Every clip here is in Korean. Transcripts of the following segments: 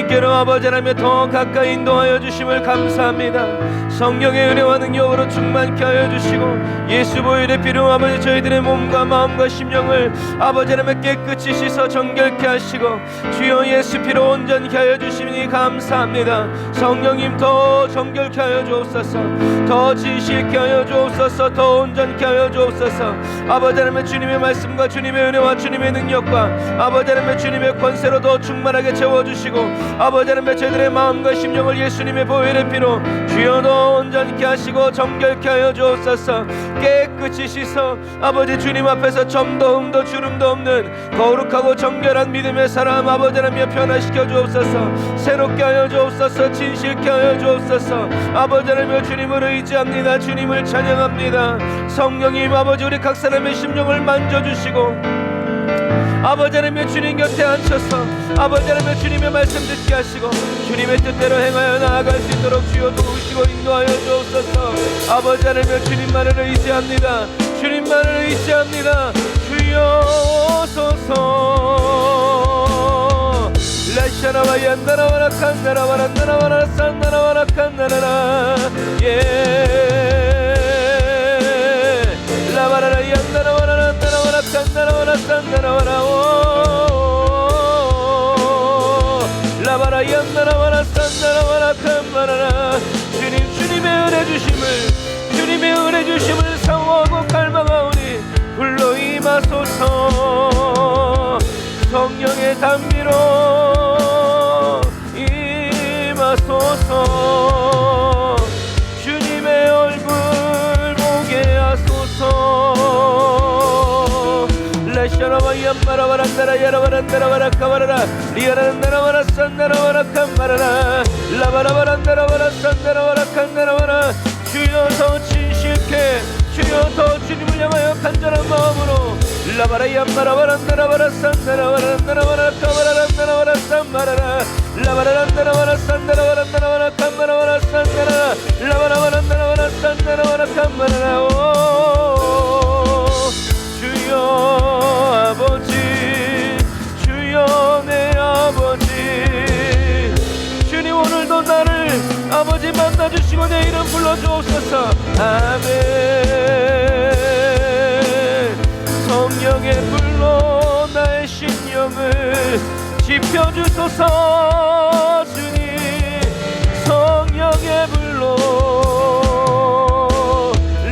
주님께로 아버지 하나님 더 가까이 인도하여 주심을 감사합니다. 성령의 은혜와 능력으로 충만케 하여 주시고 예수 보혈의 피로 아버지 저희들의 몸과 마음과 심령을 아버지 하나님 깨끗이 씻어 정결케 하시고 주여 예수 피로 온전케 하여 주시니 감사합니다. 성령님 더 정결케 하여 주옵소서, 더 진실케 하여 주옵소서, 더 온전케 하여 주옵소서. 아버지 하나님 주님의 말씀과 주님의 은혜와 주님의 능력과 아버지 하나님 주님의 권세로 더 충만하게 채워주시고 아버지 하나님 저희들의 마음과 심령을 예수님의 보혈의 피로 주여 더 온전케 하시고 정결케 하여 주옵소서. 깨끗이 씻어 아버지 주님 앞에서 점도 흠도 주름도 없는 거룩하고 정결한 믿음의 사람 아버지 하나님 변화시켜 주옵소서. 새롭게 하여 주옵소서. 진실케 하여 주옵소서. 아버지 하나님 주님을 의지합니다. 주님을 찬양합니다. 성령님 아버지 우리 각 사람의 심령을 만져주시고 아버지 하나님 주님 곁에 앉혀서 아버지 하나님 주님의 말씀 듣게 하시고 주님의 뜻대로 행하여 나아갈 수 있도록 주여 도우시고 인도하여 주옵소서. 아버지 하나님 주님만을 의지합니다. 주님만을 의지합니다. 주여 오소서. 라샤나와 얀나라와라 칸나라와라 나라와라 산나라와라 칸나라라 예 라바라라 얀나라와라 나라와라 칸나라와라 산나라와라 오 라바라 얀나라와라 산나라와라 칸나라라 주님 주님의 은혜 주심을 주님의 은혜 주심을 사모하고 갈망하오니 불러 임하소서. 성령의 단비로 임하소서. 주님의 얼굴 보게 하소서. 라샤라와 얀마라와란다라 야라와란다라와라 카와라라 리아란다라와라 산다라와라 칸마라라 라바라바란다라와라 산다라와라 칸다라와라 주여 더 진실케 주여 더 주님을 향하여 간절한 마음으로 라바라 얀마라바란다라와라 산다라와란다라와라 카와라란다라와라 산마라라 라바라란다라와라 산다라와란다라와라 칸마라와라 산다라 라바라바란다라와라 산다라와라 칸마라라 오 주여 아버지 주여 내 아버지 주님 오늘도 나를 아버지 만나주시고 내 이름 불러주옵소서. 아멘. 성령의 불로 나의 심령을 지펴주소서. 주님 성령의 불로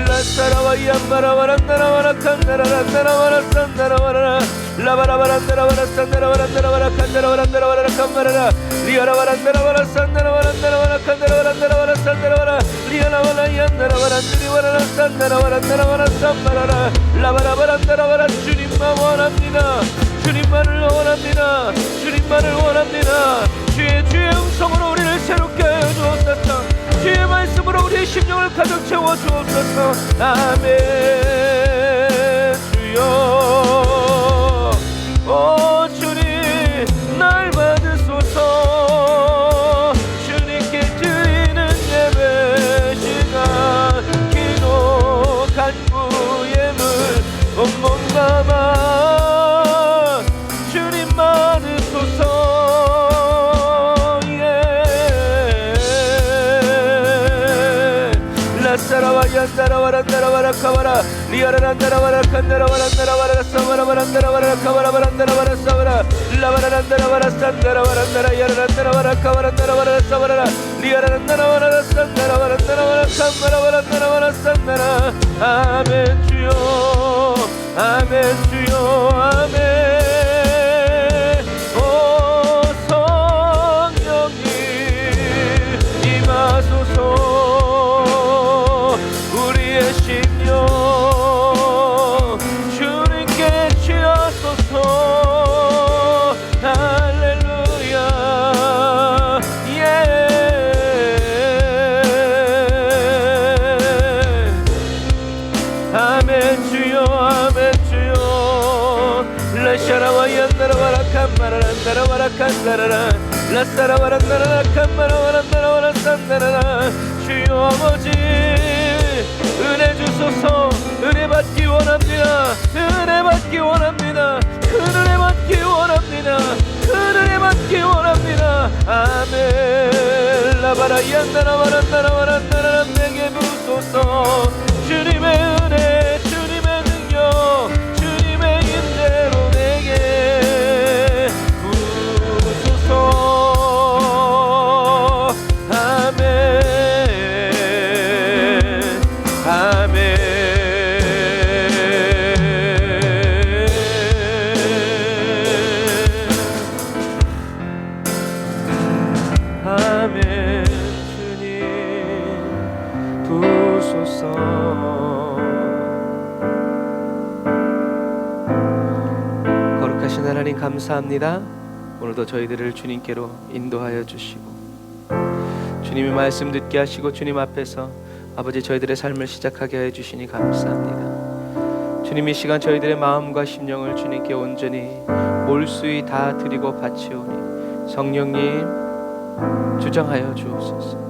라사라와 얀마라와란다라와라 칸나라란다라와라 산다라와라 라바라바란다라와라 산다라와란다라와라 칸나라와란다라와라 칸마라라 리아라와란다라와라 산다라와란다라와라 칸나라와란다라와라 산다라와라 리아라와라 얀나라와란드리와라라 산다라와란다라와라 산마라라 라바라바란다라와라 주님만 원합니다. 주님만을 원합니다. 주님만을 원합니다. 주의 음성으로 우리를 새롭게 하여 주옵소서. 주의 말씀으로 우리의 심령을 가득 채워 주옵소서. 아멘. 주여 오 주님 날 받으소서. 주님께 드리는 예배 시간 기도 간구 예물 온몸 담아 주님 받으소서. 라사라와 얀다라와란다라와라 카와라 리아라란다라와라 칸다라와란다라와라 사와라바란다라와라 카와라바란다라와라 사와라 라바라란다라와라 산다라와란다라 야라란다라와라 카와란다라와라 사와라 리아라란다라와라 산다라와란다라와라 칸마라와란다라와라 산다라 아멘. 주여 아멘. 주여 아멘. 오 성령님 임하소서. 우리의 심령 주님께 취하소서. 할렐루야 예 아멘. 주여 아멘. 주여 라샤라와 얀나라와라 칸마라란다라와라 칸다라라 라사라와란다라라 칸마라와란다라와라 산다라라 주여 아버지 은혜 주소서. 은혜 받기 원합니다. 은혜 받기 원합니다. 큰 은혜 받기 원합니다. 큰 은혜 받기 원합니다. 바라 이안나라 와란나라 와란나라 내게 부소서. 주님의 은혜 주님의 능력 주님의 인내로 내게 부소서. 아멘 아멘 아멘. 주님 부소서. 거룩하신 하나님 감사합니다. 오늘도 저희들을 주님께로 인도하여 주시고 주님의 말씀 듣게 하시고 주님 앞에서 아버지 저희들의 삶을 시작하게 해 주시니 감사합니다. 주님 이 시간 저희들의 마음과 심령을 주님께 온전히 몰수히 다 드리고 바치오니 성령님 주장하여 주옵소서.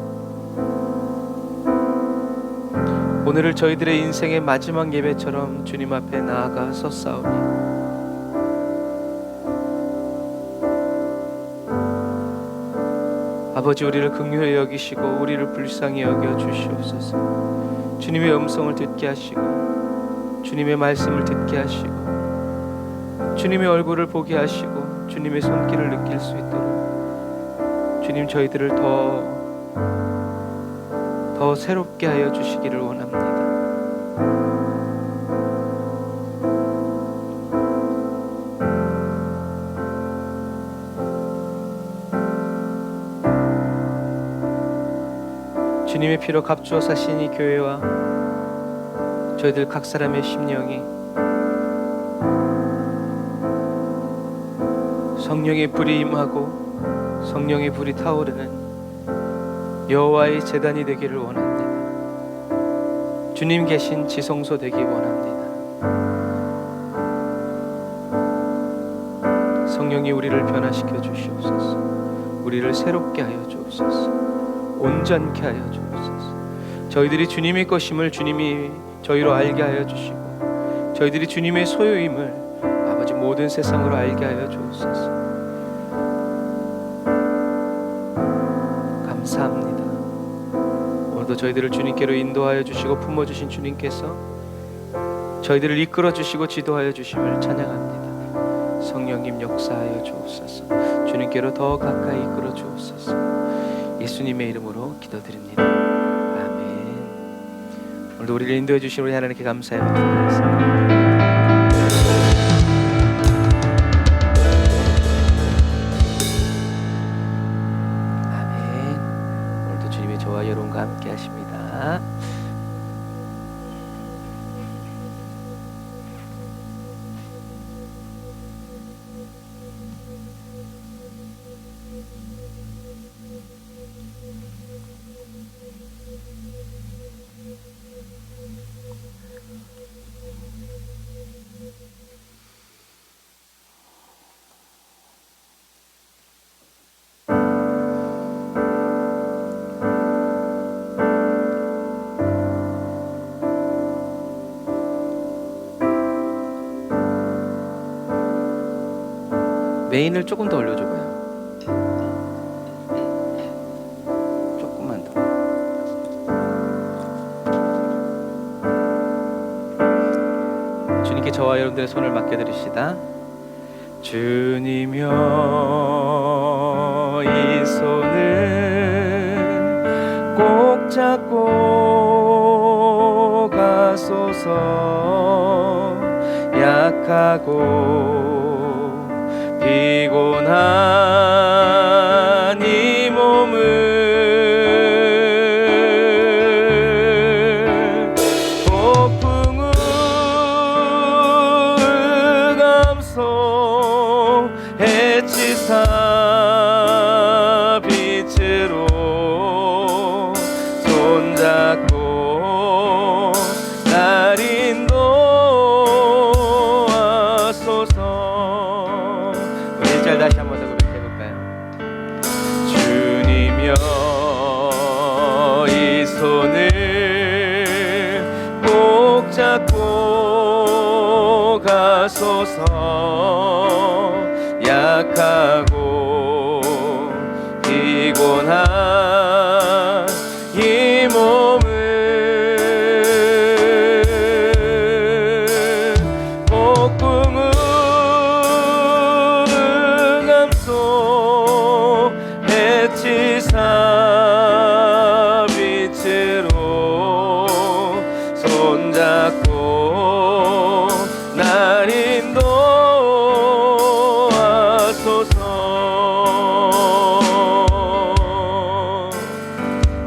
오늘을 저희들의 인생의 마지막 예배처럼 주님 앞에 나아가 섰사오니 아버지 우리를 긍휼히 여기시고 우리를 불쌍히 여겨 주시옵소서. 주님의 음성을 듣게 하시고 주님의 말씀을 듣게 하시고 주님의 얼굴을 보게 하시고 주님의 손길을 느낄 수 있도록 주님 저희들을 더 새롭게 하여 주시기를 원합니다. 주님의 피로 값주어 사신 이 교회와 저희들 각 사람의 심령이 성령의 불이 임하고 성령의 불이 타오르는 여호와의 제단이 되기를 원합니다. 주님 계신 지성소 되기 원합니다. 성령이 우리를 변화시켜 주시옵소서. 우리를 새롭게 하여 주옵소서. 온전케 하여 주옵소서. 저희들이 주님의 것임을 주님이 저희로 알게 하여 주시고 저희들이 주님의 소유임을 아버지 모든 세상으로 알게 하여 주옵소서. 감사합니다. 오늘도 저희들을 주님께로 인도하여 주시고 품어주신 주님께서 저희들을 이끌어 주시고 지도하여 주심을 찬양합니다. 성령님 역사하여 주옵소서. 주님께로 더 가까이 이끌어 주옵소서. 예수님의 이름으로 기도드립니다. 아멘. 오늘도 우리를 인도해 주신 우리 하나님께 감사의 말씀 드리겠습니다. 여러분과 함께 하십니다. 메인을 조금 더 올려줘봐요. 조금만 더. 주님께 저와 여러분들의 손을 맡겨드립시다. 주님여 이 손을 꼭 잡고 가소서. 약하고 피곤한 이 몸을 폭풍을 감소 해치사 빛으로 손잡고 날 인도하소서. 다시 한 번 더 그렇게 해볼까요? 주님여 이 손을 꼭 잡고 가소서. 약하고 피곤한 손잡고 날 인도하소서.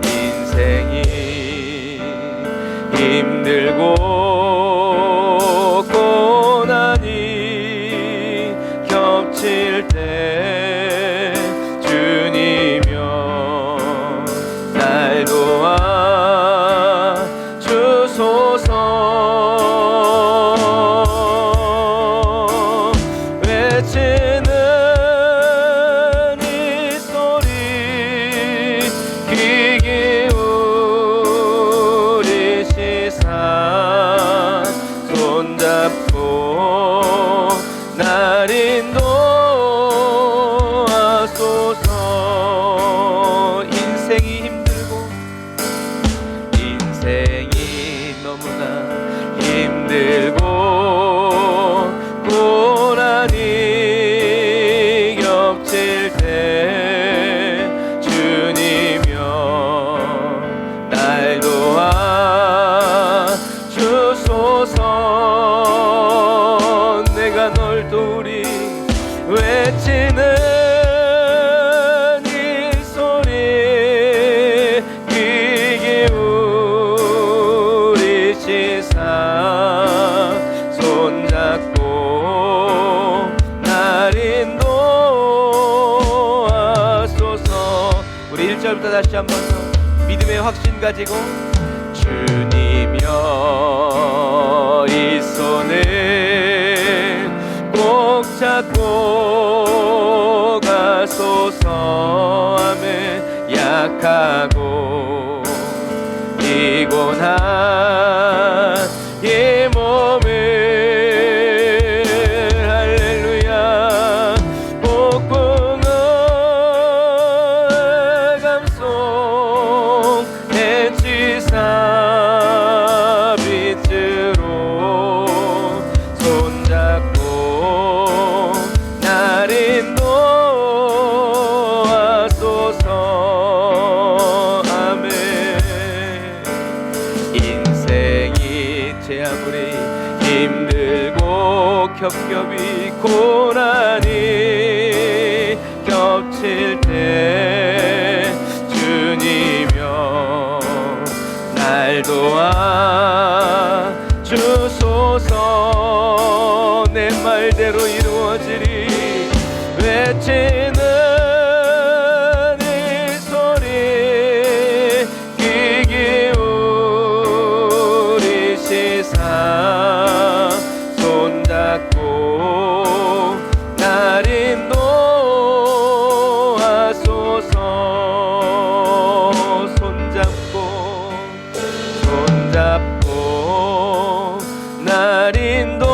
인생이 힘들고 고난이 겹칠 때 주님이여 날 도와 주소서. 외치는 이 소리 귀 기울이시사 손잡고 날 인도하소서. 인생이 힘들고 인생이 너무나 힘들고 고난이 겹칠 때 주님이여 날 도와 주소서. 내가 널 도우리 외치는 이 소리 귀 기울이시사 손잡고 날 인도하소서. 우리 1절부터 다시 한번 더 믿음의 확신 가지고 주님여 이 손을 꼭 잡고 가소서. 하며 약하고 피곤한 이 몸을 할렐루야 복궁의 감송 해치사 빛으로 손잡고 날 인도하소서. 아멘. 인생이 제 아무리 힘들고 겹겹이 고난이 겹칠 때 주님여 날 도와 주소서. 내 말대로 이루어지리 외치는 이 소리 귀 기울이시사 손잡고 날 인도하소서. 손잡고 날 인도하소서.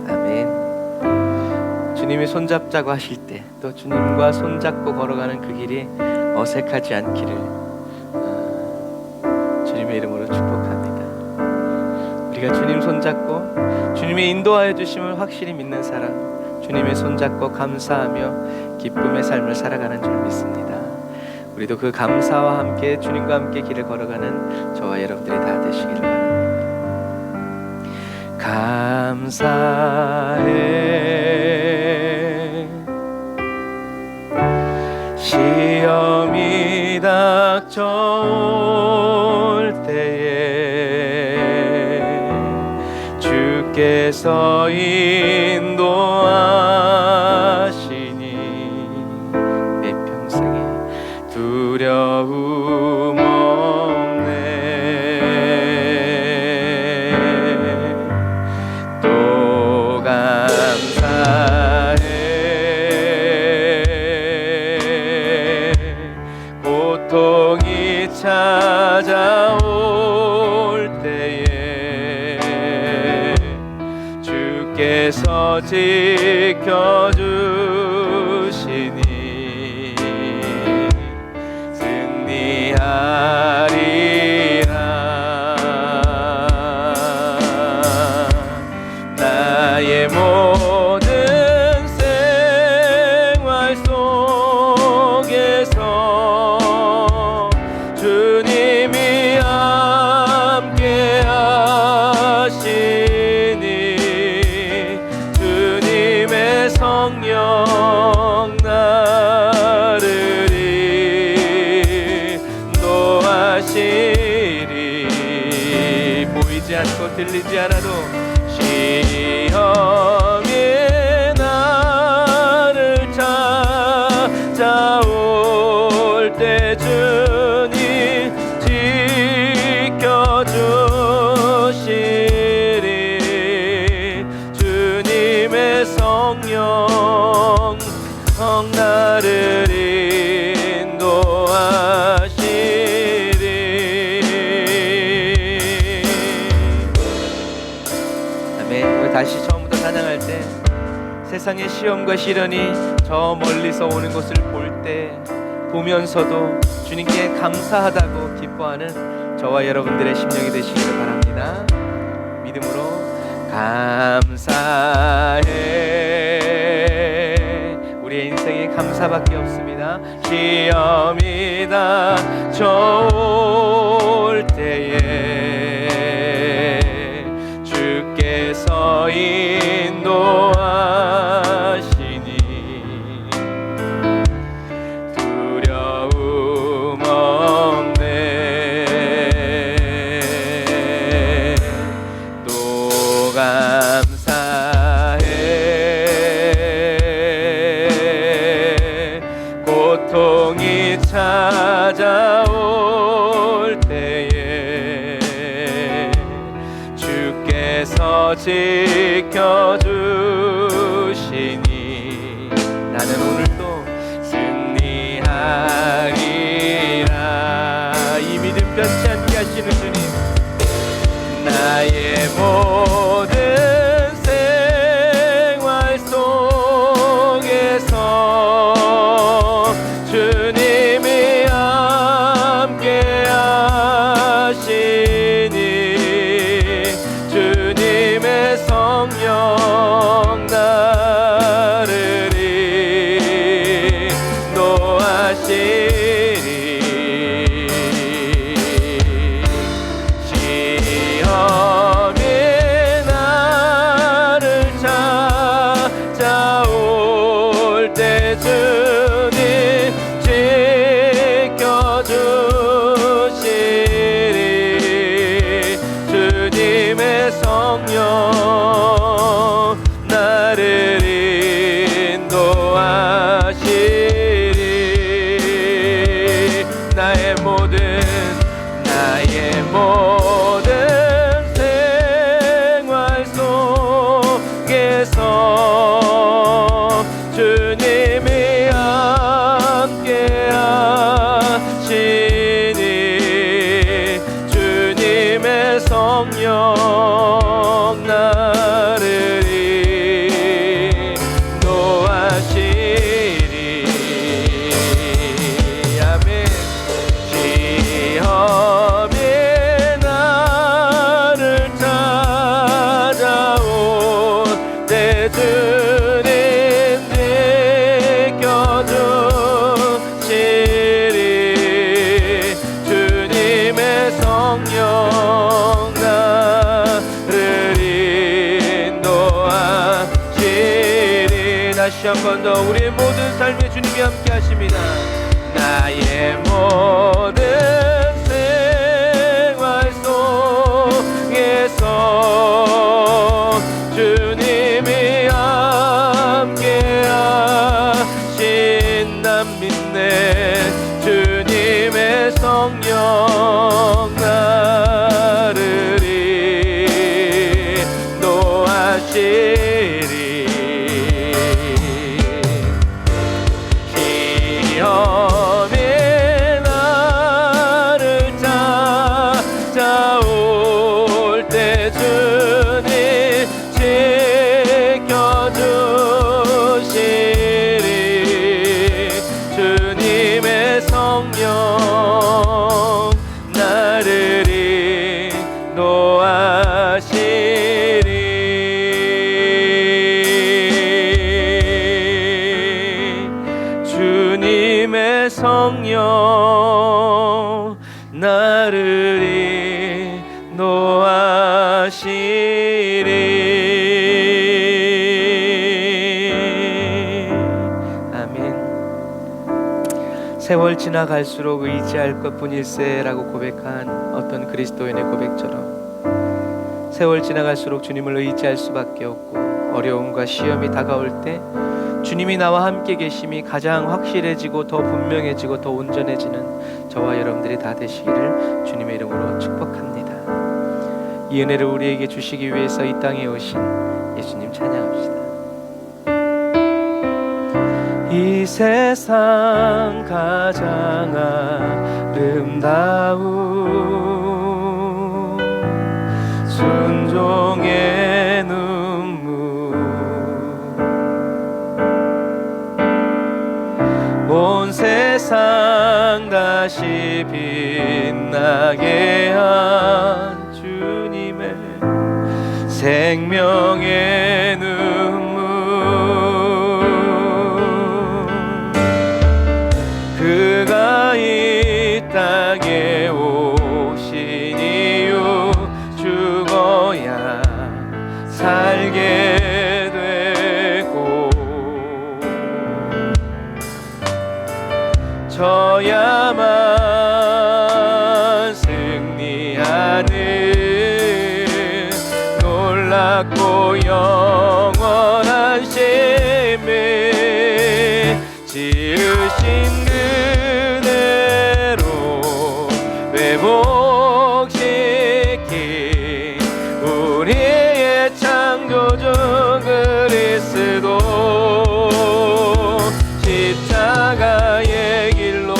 아멘. 주님이 손잡자고 하실 때 또 주님과 손잡고 걸어가는 그 길이 어색하지 않기를 주님의 이름으로 축복합니다. 우리가 주님 손잡고 주님의 인도하여 주심을 확실히 믿는 사람, 주님의 손잡고 감사하며 기쁨의 삶을 살아가는 줄 믿습니다. 우리도 그 감사와 함께 주님과 함께 길을 걸어가는 저와 여러분들이 다 되시기를 바랍니다. 감사해 시험이 닥쳐올 때에 주께서 인도하시니 내 평생에 두려움 없네. 또 감사해 고통이 찾아올 때에 주께서 않아도 시험이 나를 찾아올 때 주님 지켜주시리. 주님의 성령 나를 인도하시리. 아멘. 우리 다시 처음부터 찬양할 때 세상의 시험과 시련이 저 멀리서 오는 것을 볼 때 보면서도 주님께 감사하다고 기뻐하는 저와 여러분들의 심령이 되시기를 바랍니다. 믿음으로 감사해. 우리의 인생에 감사밖에 없습니다. 시험이 닥쳐올 때에 주께서 인도하시니 두려움 없네. 또 감사해. 고통이 찾아올 때에 주께서 지켜주시니 나는 오늘도 승리하리라. 이 믿음 변치 않게 하시는 주님, 나의 모든 생활 속에서 주님이 함께 하시니 주님의 성령 나를 인도하시리. 시험이 나를 찾아올 때 주님 지켜주시리. 주님의 성령 나를 인도하시리. 나의 모든 생활 속에서 주님이 함께 하시니 주님의 성령 나를 인도하시리. 아멘. 시험이 나를 찾아올 때 주님 지켜주시리. 주님의 성령 나를 인도하시리. 다시 한 번 더 우리의 모든 삶에 주님이 함께 하십니다. 나의 모든 생활 속에서 주님이 함께 하신 난 믿네. 주님의 성령 나를 인도하시리. 시험이 나를 찾아올 때 주님 지켜주시리. 주님의 성령 나를 인도하시리. 주님의 성령 나를 인도하시리. 아멘. 세월 지나갈수록 의지할 것뿐일세라고 고백한 어떤 그리스도인의 고백처럼 세월 지나갈수록 주님을 의지할 수밖에 없고, 어려움과 시험이 다가올 때 주님이 나와 함께 계심이 가장 확실해지고 더 분명해지고 더 온전해지는 저와 여러분들이 다 되시기를 주님의 이름으로 축복합니다. 이 은혜를 우리에게 주시기 위해서 이 땅에 오신 예수님 찬양합시다. 이 세상 가장 아름다운 순종의 눈물, 온 세상 다시 빛나게 한 주님의 생명의 눈물, 그가 이 땅에 오신 이유 죽어야 살게 되고 져야만 승리하는 놀랍고 영원한 심을 지으신 그대로 회복시킨 우리의 창조주 그리스도, 십자가의 길로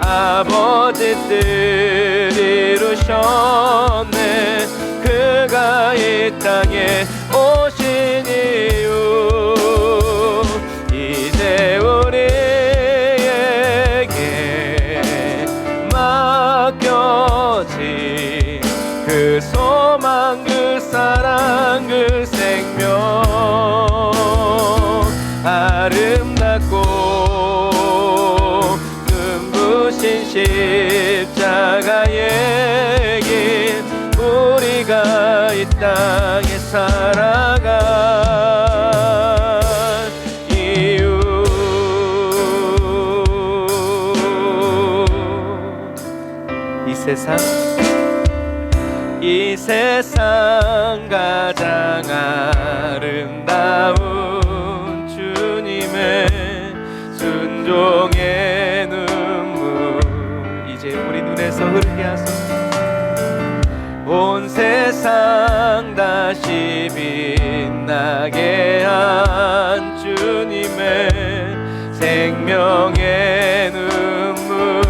아버지 뜻 이루셨네. 그가 이 땅에 오신 이유 이제 우리에게 맡겨진 그 소망, 그 사랑, 그 생명, 아름답고 눈부신 십자가의 길, 우리가 이 땅에 살아갈 이유. 이 세상 가장 아름다운 주님의 순종의 눈물, 이제 우리 눈에서 흐르게 하소서. 온 세상 다시 빛나게 한 주님의 생명의 눈물,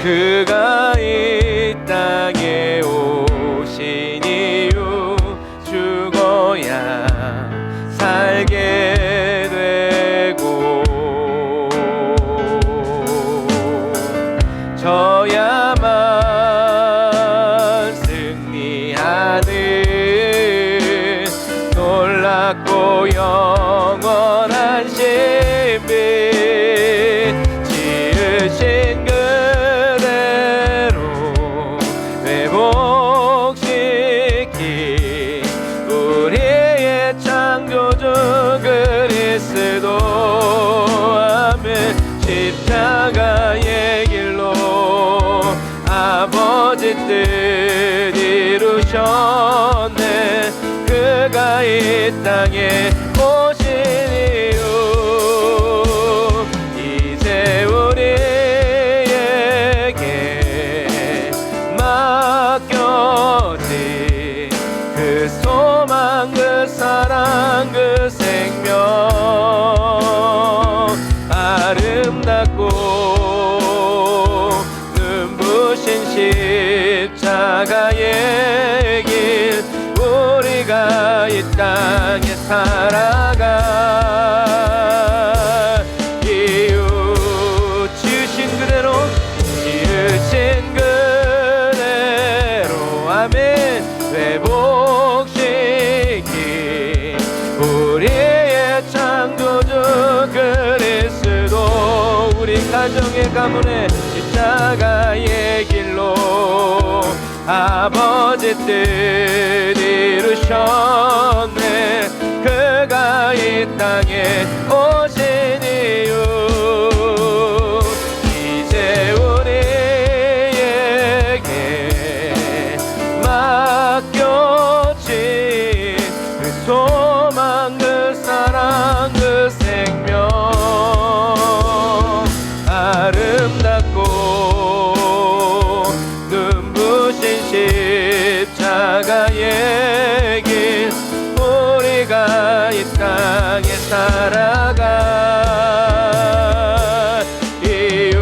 그가 이 땅에 오신 이유 죽어야 살게 되고 져야만 승리하는 놀랍고 영원한 신비, 지으신 그대로 회복시킨 우리의 창조주 그리스도, 아멘. 십자가의 길로 아버지 뜻 이루셨네. 그가 이 땅에 오신 이유 이제 우리에게 맡겨진 그 소망, 그 사랑, 그 생명, 아름답고 눈부신 십자가의 길, 우리가 이 땅에 살아갈 이유. 지으신 그대로, 지으신 그대로, 아멘. 회복시킨 우리의 창조주 그리스도, 우리 가정의 가문에 십자가의 길로 아버지 뜻 이루셨네. 그가 이 땅에 오신 이유 이제 우리에게 살아갈 이유.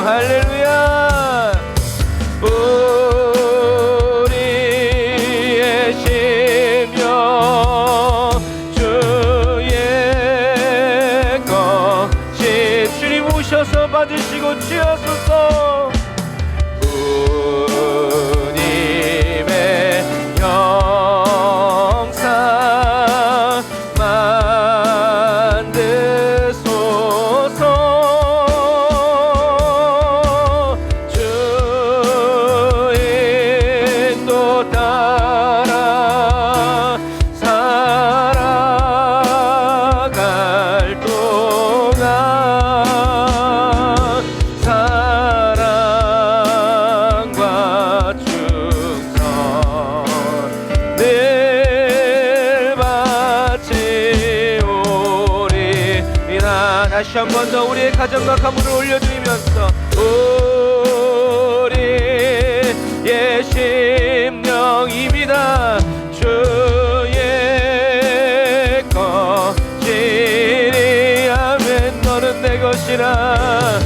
할렐루야. 우리의 심령 주의 것이. 주님 오셔서 받으시고 취하소서. 주님의 영상 만드소서. 주 인도 따라 살아갈 동안 사랑과 충성 늘 바치오리이다. 다시 한 번 더 우리의 가정과 가문을 올려드리면서 우리의 심령입니다. 주의 것이니 아멘. 너는 내 것이라.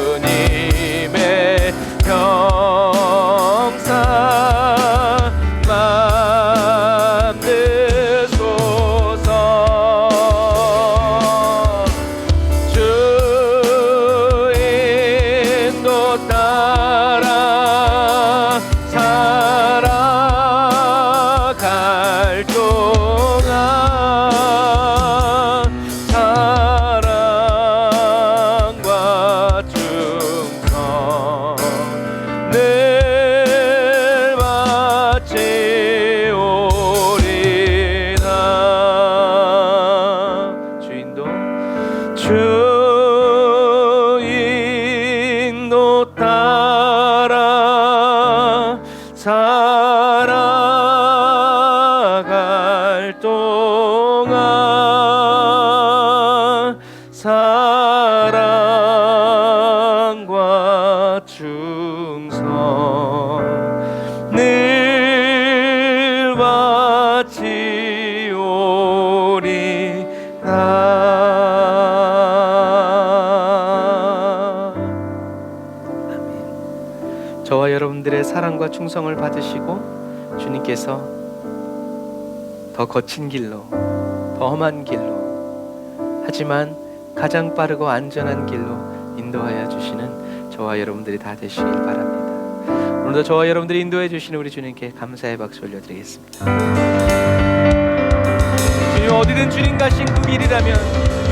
주님의 형상 만드소서. 주 인도 따라 살아갈 동안 사랑과 충성 늘 바치오리다. 주인도 주인도 따라 살아갈 동안 사랑과 충성 늘 바치오리다. 저와 여러분들의 사랑과 충성을 받으시고 주님께서 더 거친 길로, 더 험한 길로, 하지만 가장 빠르고 안전한 길로 인도하여 주시는 저와 여러분들이 다 되시길 바랍니다. 오늘도 저와 여러분들이 인도해 주시는 우리 주님께 감사의 박수 올려드리겠습니다. 주님, 어디든 주님 가신 그 길이라면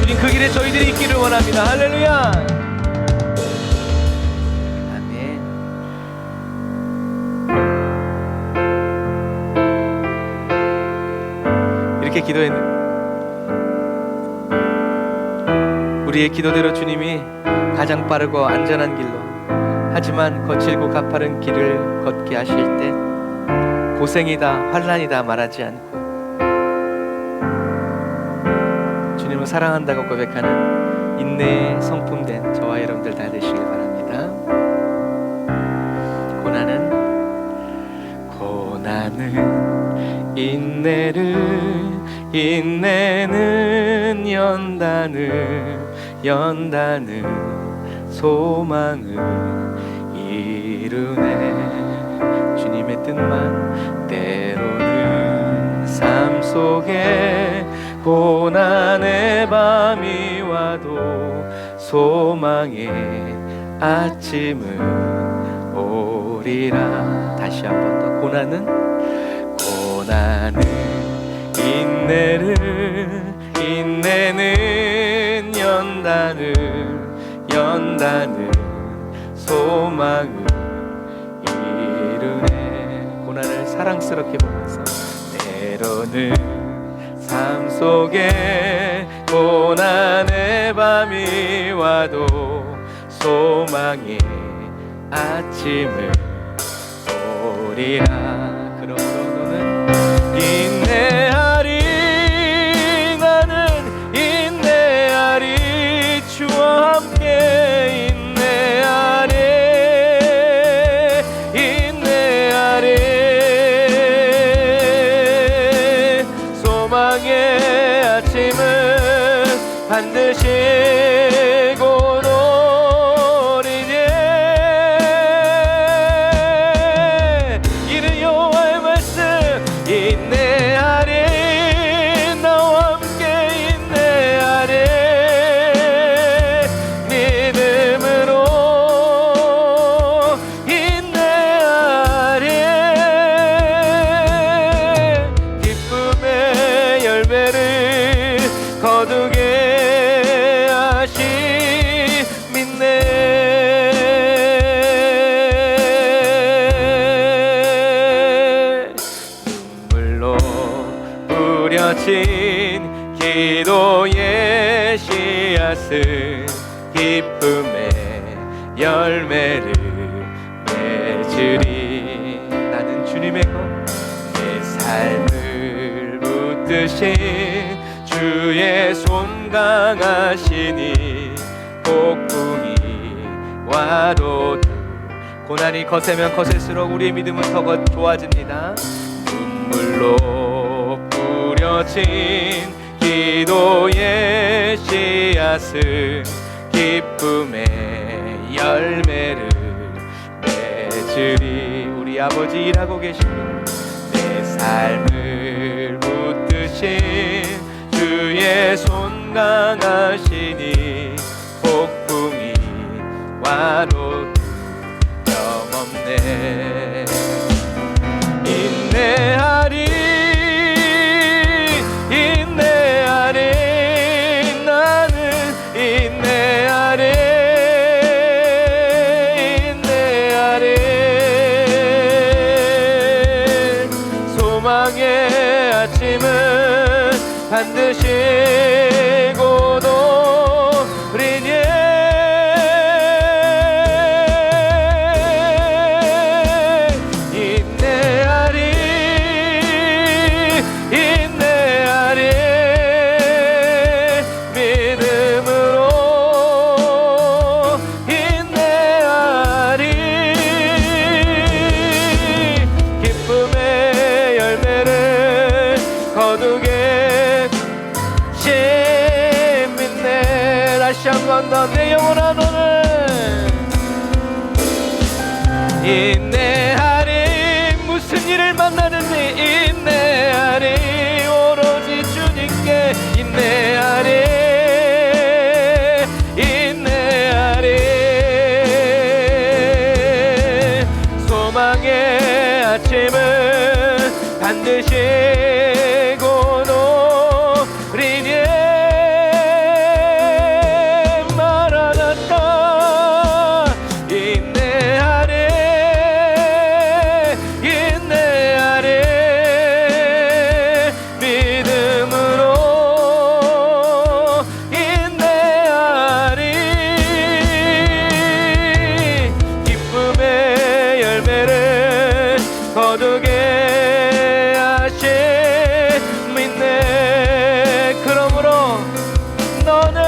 주님 그 길에 저희들이 있기를 원합니다. 할렐루야. 아멘. 이렇게 기도했는데 우리의 기도대로 주님이 가장 빠르고 안전한 길로, 하지만 거칠고 가파른 길을 걷게 하실 때 고생이다, 환난이다 말하지 않고 주님을 사랑한다고 고백하는 인내의 성품된 저와 여러분들 다 되시길 바랍니다. 고난은 인내는 연단을 소망을 이루네. 주님의 뜻만 때로는 삶 속에 고난의 밤이 와도 소망의 아침은 오리라. 다시 한 번 더. 고난은 인내는 연단을 소망을 이루네. 고난을 사랑스럽게 보면서 때로는 삶 속에 고난의 밤이 와도 소망의 아침을 오리라. 그러므로 너는 인내하리. 나는 인내하리. 주와 함께 인내하리. 소망 반드시 곧 오리니 이는 여호와의 말씀 인내하리 나와 함께 인내하리 믿음으로 인내하리 기쁨의 열매를 거두게 하심이네 눈물로 뿌려진 기도의 씨앗은 기쁨의 열매를 맺으리 나는 주님의 내 삶을 붙드신 주의 손 강하시니 폭풍이 와도 고난이 거세면 거셀수록 우리의 믿음은 더 좋아집니다. 눈물로 뿌려진 기도의 씨앗은 기쁨의 열매를 맺으리 우리 아버지 일하고 계시니 내 삶을 붙드신 주의 손 강하시니 폭풍이 와도 염없네 인내하리 인내하리 나는 인내하리 인내하리 소망의 아침은 반드시 곧 오리니 인내하리 인내하리 믿음으로 인내하리 기쁨의 열매를 거두게 믿네 다시 한번 더 내 영원한 오늘 인내하리 무슨 일을 만나든지 인내하리 오로지 주님께 인내하리 인내하리 소망의 아침은 반드시 곧 오리니 거두게 하심이네 그러므로 너는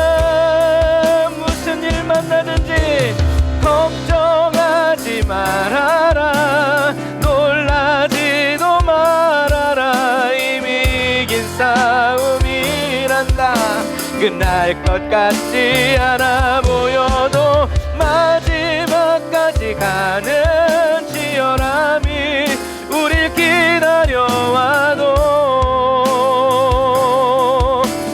무슨 일 만나든지 걱정하지 말아라 놀라지도 말아라 이미 이긴 싸움이란다 끝날 것 같지 않아 보여도 마지막까지 가는 치열함이 우릴 기다려와도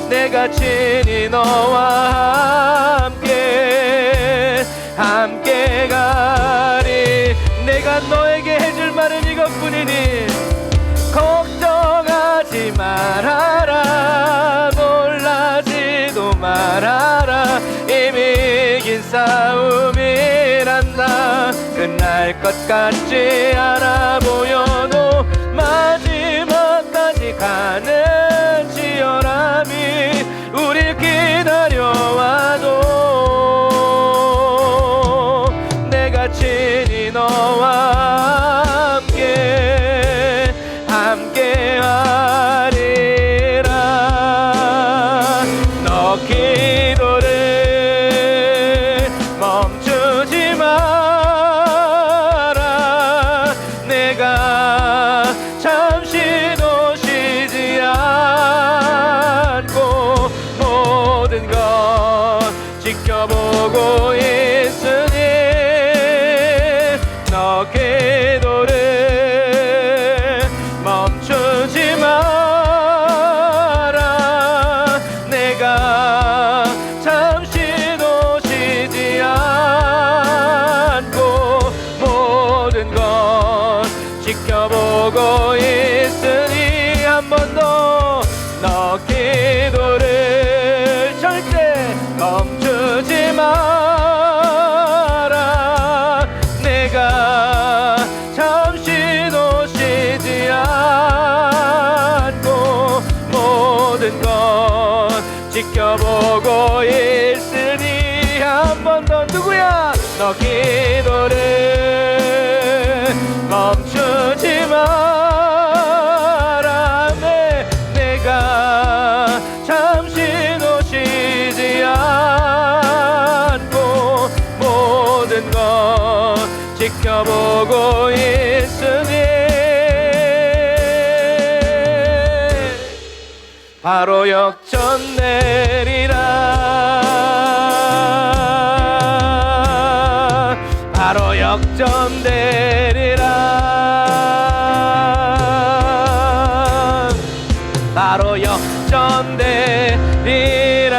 내가 친히 너와 함께 가리 내가 너에게 해줄 말은 이것뿐이니 걱정하지 말아라 놀라지도 말아라 이미 이긴 싸움이란다 끝날 것 같지 않아 보여도 마지막까지 가는 치열함이 우릴 기다려와도 내가 친히 너와 함께 하리라 너 기도를 멈추지 마라 내가 지켜보고 있으니 한 번 더 누구야 너 기도를 멈추지 마라 내가 잠시 놓치지 않고 모든 것 지켜보고 있으니 바로 역전 내리라 바로 역전 내리라 바로 역전 내리라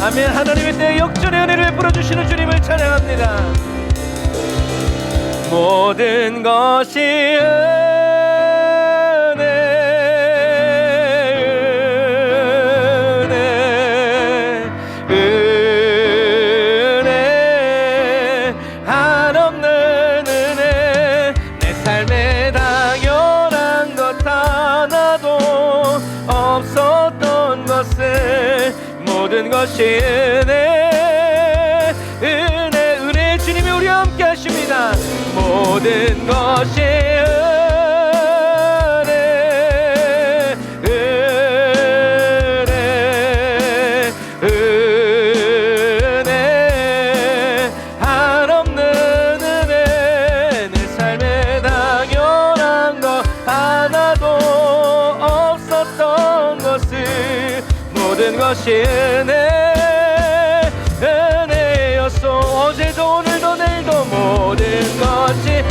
아멘. 하나님의 때에 역전의 은혜를 베풀어 주시는 주님을 찬양합니다. 모든 것이 은혜 한없는 은혜 내 삶에 당연한 것 하나도 없었던 것을 모든 것이 은혜 주님이 우리와 함께 하십니다. 모든 것이 은혜 한없는 은혜 내 삶에 당연한 것 하나도 없었던 것을 모든 것이 은혜였소. 어제도 오늘도 내일도 모든 것이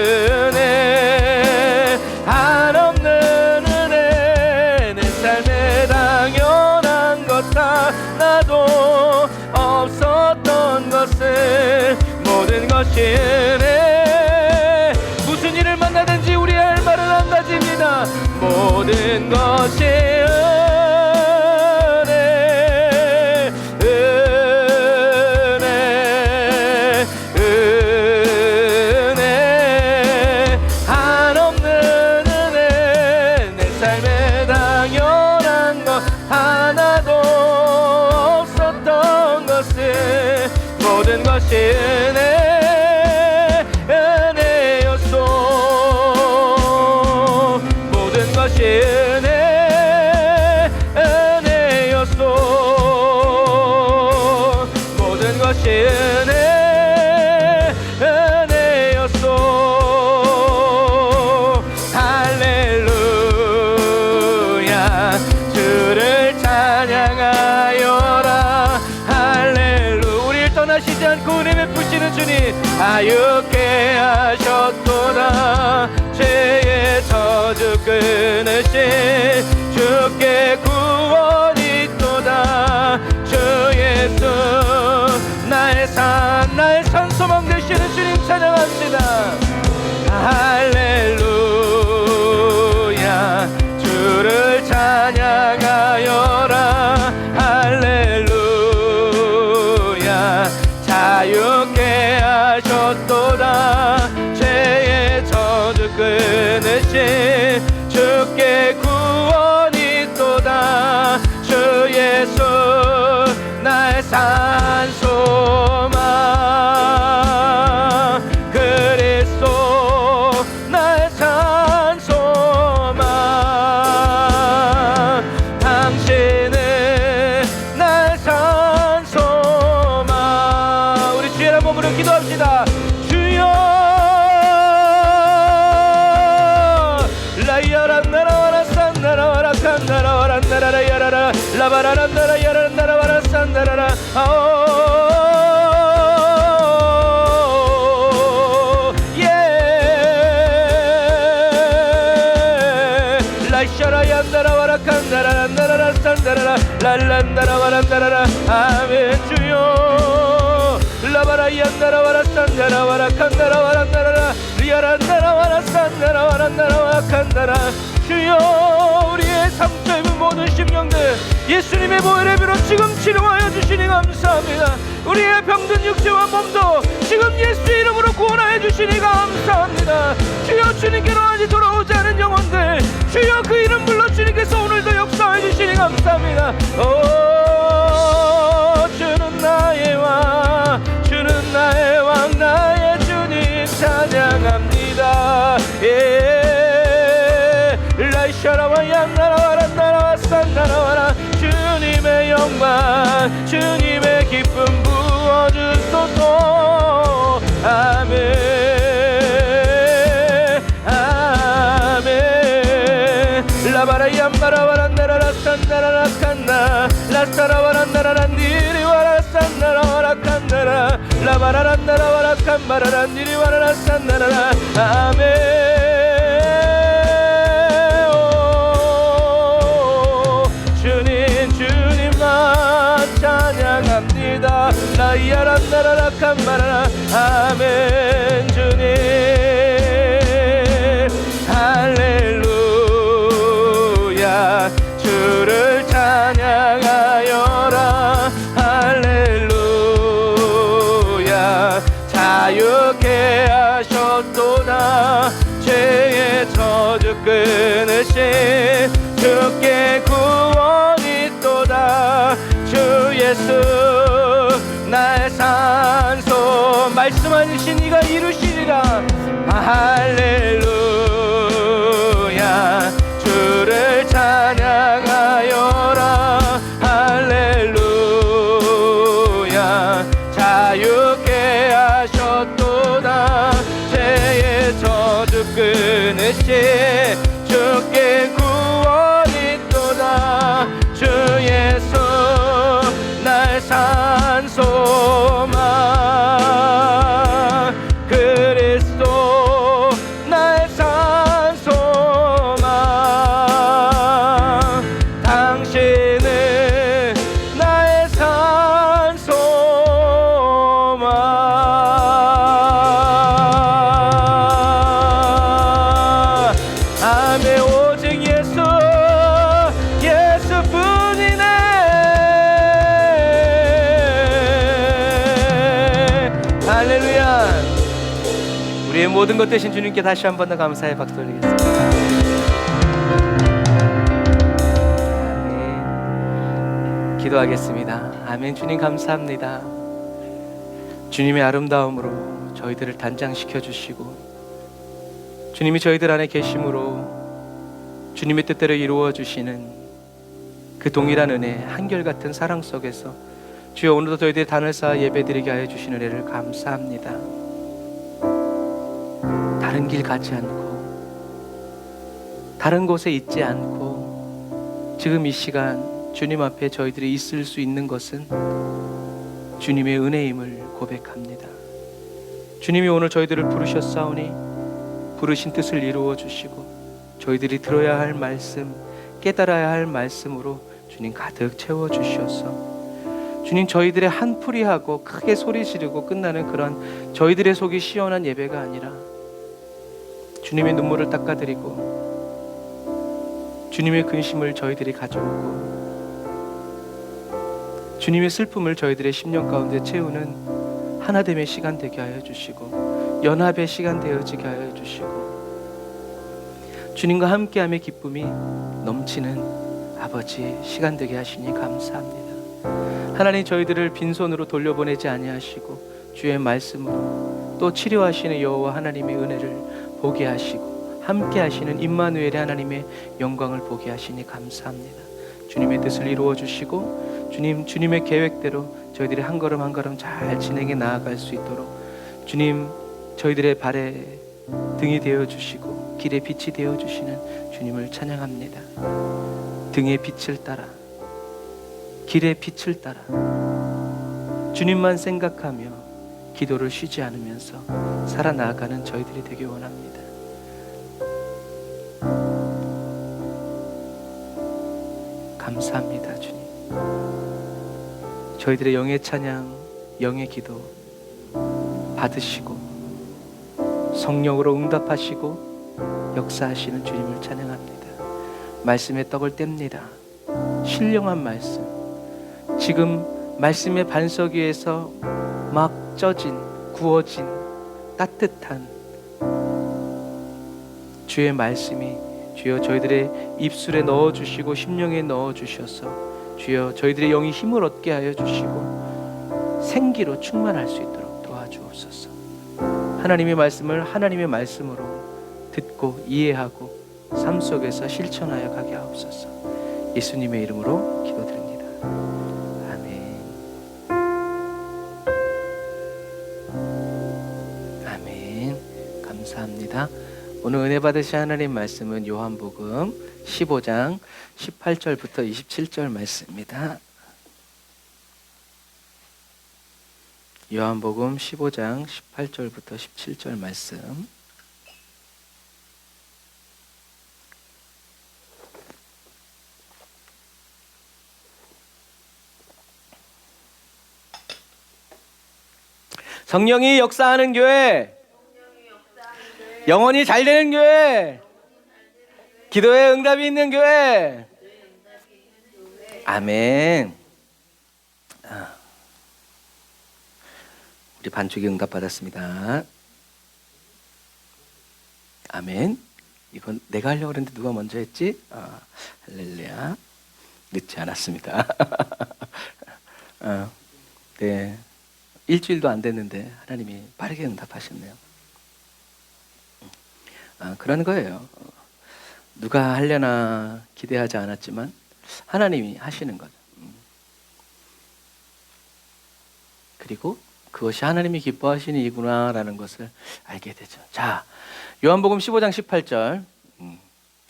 은혜 한없는 은혜 내 삶에 당연한 것 하나도 없었던 것을 모든 것이 은혜. 무슨 일을 만나든지 우리 할 말은 한 가지입니다. 모든 것이 은혜 은혜 은혜 한없는 은혜 내 삶에 당연한 것 하나도 없었던 것을 모든 것이 은혜였소. 모든 것이 은혜였소. 모든 것이 은혜였소. 할렐루야 주를 찬양하여라 할렐루야. 우리를 떠나시지 않고 은혜 베푸시는 주님 하얗게 하셨도다. 죄의 저주 끊으신 주께 구원이 있도다. 주 예수 나의 산 소망 되시는 주님 찬양합니다. 할렐루야 주를 찬양하여라 할렐루야 자유케 하셨도다. 죄의 저주 끊으신 주께 구원이 있도다. 주 예수 나의 산 소망 그리스도 나의 산 소망 당신은 나의 산 소망. 우리 주의 이름 몸으로 기도합시다. 주여 라이야란 나라와라 산 나라와라 칸 나라와라 나라라 야라라 라바라란 나라 야라란 나라와라 산 나라라 라이샤라얀다라와라 칸다라란 나라라 산 나라라 랄란다라와란 나라라 아멘. 주여 라바라얀다라와라 산 나라와라 칸다라와란 나라라 리아란 나라와라 산 나라와란 나라와 칸다라. 주여 우리의 상처 입은 모든 심령들 예수님의 보혈의 피로 지금 치료하여 주시니 감사합니다. 우리의 병든 육체와 몸도 지금 예수의 이름으로 구원하여 주시니 감사합니다. 주여, 주님께로 아직 돌아오지 않은 영혼들, 주여 그 이름 불러 주님께서 오늘도 역사해 주시니 감사합니다. 주는 나의 왕, 주는 나의 왕, 나의 주님 찬양합니다. 라이샤라와 양나라와라 나라와 산나라와라. 주님의 영광, 주님의 기쁨 부어주소서. 아멘, 아멘. 라바라 얌바라와라 나라라 산나라라 칸나 라사라와라 나라라 니리와라 산나라와라 칸나라 라바라라 나라와라 칸바라라 니리와라 산나라라. 아멘. 찬양합니다. 라이야라 나라라 칸바라라. 아멘. 주님 할렐루야. 주를 찬양하여라. 할렐루야. 자유케 하셨도다. 죄의 저주 끊으신 주께 구원이 있도다. 주 예수 나의 산소, 말씀하신 이가 이루시리라. 할렐루야. 주를 찬양하여라. 할렐루야. 자유케 하셨도다. 죄의 저주 끊으신 주께 구원이 있도다. 주 예수 나의 산소만, 그리스도 나의 산소만, 당신은 나의 산소만. 아멘. 오직 예수, 예수뿐이네. 할렐루야. 우리의 모든 것 되신 주님께 다시 한 번 더 감사의 박수 올리겠습니다. 아멘. 기도하겠습니다. 아멘. 주님 감사합니다. 주님의 아름다움으로 저희들을 단장시켜 주시고, 주님이 저희들 안에 계심으로 주님의 뜻대로 이루어 주시는 그 동일한 은혜, 한결같은 사랑 속에서 주여 오늘도 저희들이 단을 쌓아 예배드리게 하여 주신 은혜를 감사합니다. 다른 길 가지 않고 다른 곳에 있지 않고 지금 이 시간 주님 앞에 저희들이 있을 수 있는 것은 주님의 은혜임을 고백합니다. 주님이 오늘 저희들을 부르셨사오니 부르신 뜻을 이루어 주시고 저희들이 들어야 할 말씀, 깨달아야 할 말씀으로 주님 가득 채워 주시옵소서. 주님, 저희들의 한풀이하고 크게 소리 지르고 끝나는 그런 저희들의 속이 시원한 예배가 아니라 주님의 눈물을 닦아드리고 주님의 근심을 저희들이 가져오고 주님의 슬픔을 저희들의 심령 가운데 채우는 하나됨의 시간 되게 하여 주시고 연합의 시간 되어지게 하여 주시고 주님과 함께함의 기쁨이 넘치는 아버지의 시간 되게 하시니 감사합니다. 하나님, 저희들을 빈손으로 돌려보내지 아니하시고 주의 말씀으로 또 치료하시는 여호와 하나님의 은혜를 보게 하시고 함께 하시는 임마누엘의 하나님의 영광을 보게 하시니 감사합니다. 주님의 뜻을 이루어 주시고 주님의 계획대로 저희들이 한 걸음 한 걸음 잘 진행해 나아갈 수 있도록 주님, 저희들의 발에 등이 되어 주시고 길의 빛이 되어 주시는 주님을 찬양합니다. 등의 빛을 따라, 길의 빛을 따라 주님만 생각하며 기도를 쉬지 않으면서 살아나가는 저희들이 되길 원합니다. 감사합니다. 주님, 저희들의 영의 찬양, 영의 기도 받으시고 성령으로 응답하시고 역사하시는 주님을 찬양합니다. 말씀의 떡을 뗍니다. 신령한 말씀, 지금 말씀의 반석 위에서 막 쪄진, 구워진 따뜻한 주의 말씀이 주여 저희들의 입술에 넣어주시고 심령에 넣어주셔서 주여 저희들의 영이 힘을 얻게 하여 주시고 생기로 충만할 수 있도록 도와주옵소서. 하나님의 말씀을 하나님의 말씀으로 듣고 이해하고 삶 속에서 실천하여 가게 하옵소서. 예수님의 이름으로 기도드립니다. 아멘. 아멘. 감사합니다. 오늘 은혜 받으신 하나님 말씀은 요한복음 15장 18절부터 27절 말씀입니다. 요한복음 15장 18절부터 17절 말씀. 성령이 역사하는 교회, 영혼이 잘 되는 교회, 기도에 응답이 있는 교회. 아멘. 우리 반쪽이 응답 받았습니다. 아멘. 이건 내가 하려고 했는데 누가 먼저 했지? 할렐루야. 늦지 않았습니다. 네. 일주일도 안 됐는데 하나님이 빠르게 응답하셨네요. 그런 거예요. 누가 하려나 기대하지 않았지만 하나님이 하시는 거죠. 그리고 그것이 하나님이 기뻐하시는 일이구나라는 것을 알게 되죠. 자, 요한복음 15장 18절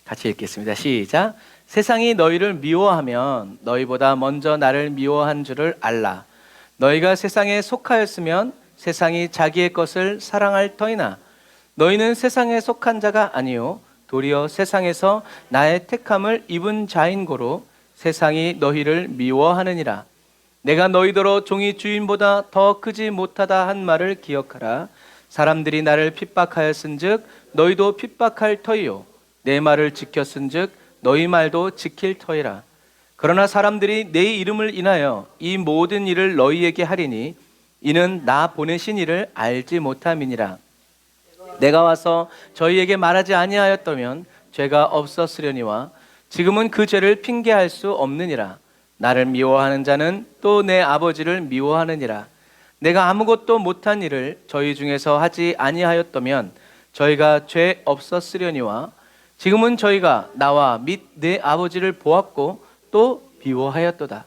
같이 읽겠습니다. 시작. 세상이 너희를 미워하면 너희보다 먼저 나를 미워한 줄을 알라. 너희가 세상에 속하였으면 세상이 자기의 것을 사랑할 터이나 너희는 세상에 속한 자가 아니요 도리어 세상에서 나의 택함을 입은 자인 고로 세상이 너희를 미워하느니라. 내가 너희더러 종이 주인보다 더 크지 못하다 한 말을 기억하라. 사람들이 나를 핍박하였은즉 너희도 핍박할 터이요 내 말을 지켰은즉 너희 말도 지킬 터이라. 그러나 사람들이 내 이름을 인하여 이 모든 일을 너희에게 하리니 이는 나 보내신 이를 알지 못함이니라. 내가 와서 저희에게 말하지 아니하였다면 죄가 없었으려니와 지금은 그 죄를 핑계할 수 없느니라. 나를 미워하는 자는 또 내 아버지를 미워하느니라. 내가 아무것도 못한 일을 저희 중에서 하지 아니하였다면 저희가 죄 없었으려니와 지금은 저희가 나와 및 내 아버지를 보았고 또 미워하였도다.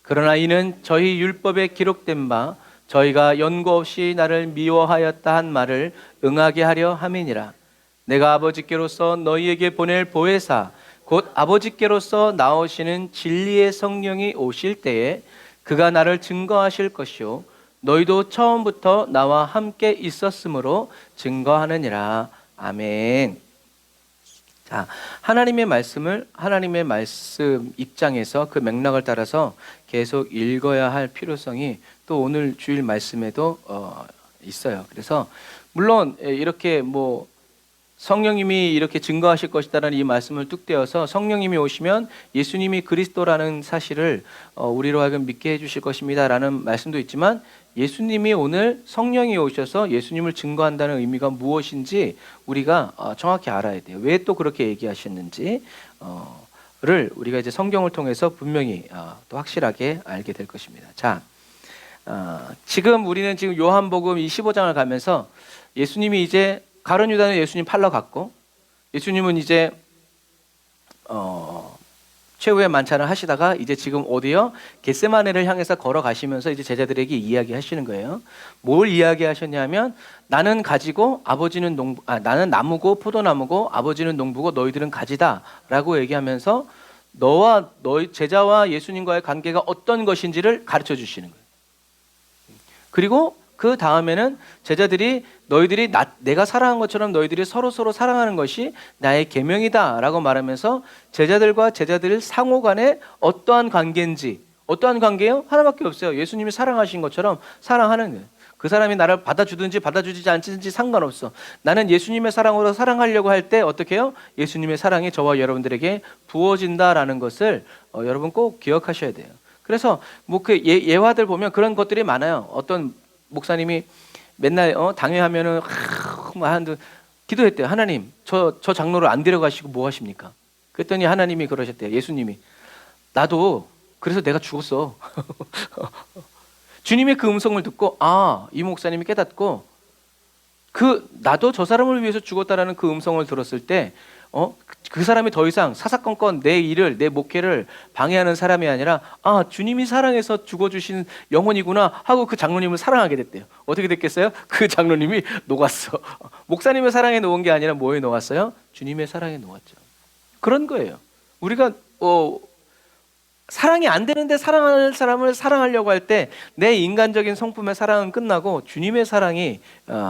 그러나 이는 저희 율법에 기록된 바 저희가 연고 없이 나를 미워하였다 한 말을 응하게 하려 함이니라. 내가 아버지께로서 너희에게 보낼 보혜사 곧 아버지께로서 나오시는 진리의 성령이 오실 때에 그가 나를 증거하실 것이요 너희도 처음부터 나와 함께 있었으므로 증거하느니라. 아멘. 자, 하나님의 말씀을 하나님의 말씀 입장에서 그 맥락을 따라서 계속 읽어야 할 필요성이 또 오늘 주일 말씀에도 있어요. 그래서 물론 이렇게 뭐 성령님이 이렇게 증거하실 것이다라는 이 말씀을 뚝 떼어서 성령님이 오시면 예수님이 그리스도라는 사실을 우리로 하여금 믿게 해주실 것입니다라는 말씀도 있지만 예수님이 오늘 성령이 오셔서 예수님을 증거한다는 의미가 무엇인지 우리가 정확히 알아야 돼요. 왜 또 그렇게 얘기하셨는지를 우리가 이제 성경을 통해서 분명히 또 확실하게 알게 될 것입니다. 자, 지금 우리는 지금 요한복음 15장을 가면서 예수님이 이제 가룟 유다는 예수님 팔러 갔고 예수님은 이제 최후의 만찬을 하시다가 이제 지금 어디요? 겟세마네를 향해서 걸어가시면서 이제 제자들에게 이야기하시는 거예요. 뭘 이야기하셨냐면 나는 가지고 아버지는 나는 나무고 포도나무고 아버지는 농부고 너희들은 가지다라고 얘기하면서 너와 너희 제자와 예수님과의 관계가 어떤 것인지를 가르쳐 주시는 거예요. 그리고 그 다음에는 제자들이 너희들이 내가 사랑한 것처럼 너희들이 서로 사랑하는 것이 나의 계명이다라고 말하면서 제자들과 제자들 상호 간에 어떠한 관계인지 어떠한 관계요? 하나밖에 없어요. 예수님이 사랑하신 것처럼 사랑하는 거예요. 그 사람이 나를 받아주든지 받아주지 않든지 상관없어. 나는 예수님의 사랑으로 사랑하려고 할 때 어떻게 해요? 예수님의 사랑이 저와 여러분들에게 부어진다라는 것을 여러분 꼭 기억하셔야 돼요. 그래서 뭐 그 예화들 보면 그런 것들이 많아요. 어떤 목사님이 맨날 당회하면은 한 기도했대요. 하나님, 저 장로를 안 데려가시고 뭐 하십니까? 그랬더니 하나님이 그러셨대요. 예수님이 나도 그래서 내가 죽었어. 주님의 그 음성을 듣고 이 목사님이 깨닫고 나도 저 사람을 위해서 죽었다라는 그 음성을 들었을 때 그 사람이 더 이상 사사건건 내 일을, 내 목회를 방해하는 사람이 아니라 주님이 사랑해서 죽어주신 영혼이구나 하고 그 장로님을 사랑하게 됐대요. 어떻게 됐겠어요? 그 장로님이 녹았어. 목사님의 사랑에 녹은 게 아니라 뭐에 녹았어요? 주님의 사랑에 녹았죠. 그런 거예요. 우리가 사랑이 안 되는데 사랑하는 사람을 사랑하려고 할 때 내 인간적인 성품의 사랑은 끝나고 주님의 사랑이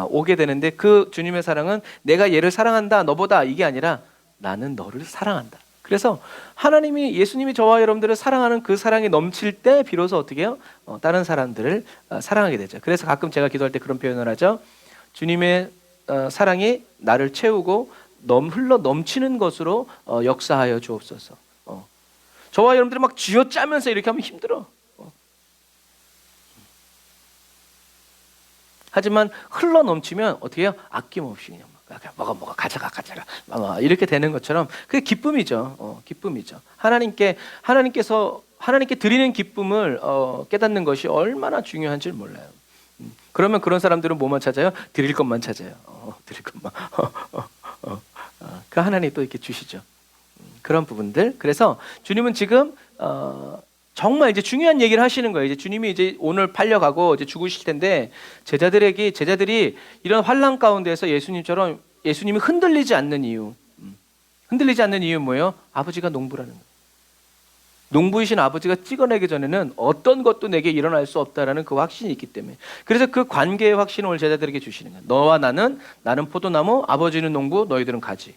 오게 되는데, 그 주님의 사랑은 내가 얘를 사랑한다 너보다 이게 아니라 나는 너를 사랑한다. 그래서 하나님이, 예수님이 저와 여러분들을 사랑하는 그 사랑이 넘칠 때 비로소 어떻게 해요? 다른 사람들을 사랑하게 되죠. 그래서 가끔 제가 기도할 때 그런 표현을 하죠. 주님의 사랑이 나를 채우고 흘러 넘치는 것으로 역사하여 주옵소서. 저와 여러분들이 막 쥐어짜면서 이렇게 하면 힘들어. 하지만 흘러 넘치면 어떻게 해요? 아낌없이 그냥 먹어 가져가 이렇게 되는 것처럼 그게 기쁨이죠. 기쁨이죠. 하나님께 드리는 기쁨을 깨닫는 것이 얼마나 중요한지 몰라요. 그러면 그런 사람들은 뭐만 찾아요? 드릴 것만 찾아요. 드릴 것만. 그 하나님 또 이렇게 주시죠. 그런 부분들. 그래서 주님은 지금 정말 이제 중요한 얘기를 하시는 거예요. 이제 주님이 이제 오늘 팔려가고 이제 죽으실 텐데 제자들이 이런 환난 가운데서 예수님이 흔들리지 않는 이유. 흔들리지 않는 이유 뭐예요? 아버지가 농부라는 거예요. 농부이신 아버지가 찍어내기 전에는 어떤 것도 내게 일어날 수 없다라는 그 확신이 있기 때문에. 그래서 그 관계의 확신을 오늘 제자들에게 주시는 거예요. 너와 나는 포도나무, 아버지는 농부, 너희들은 가지.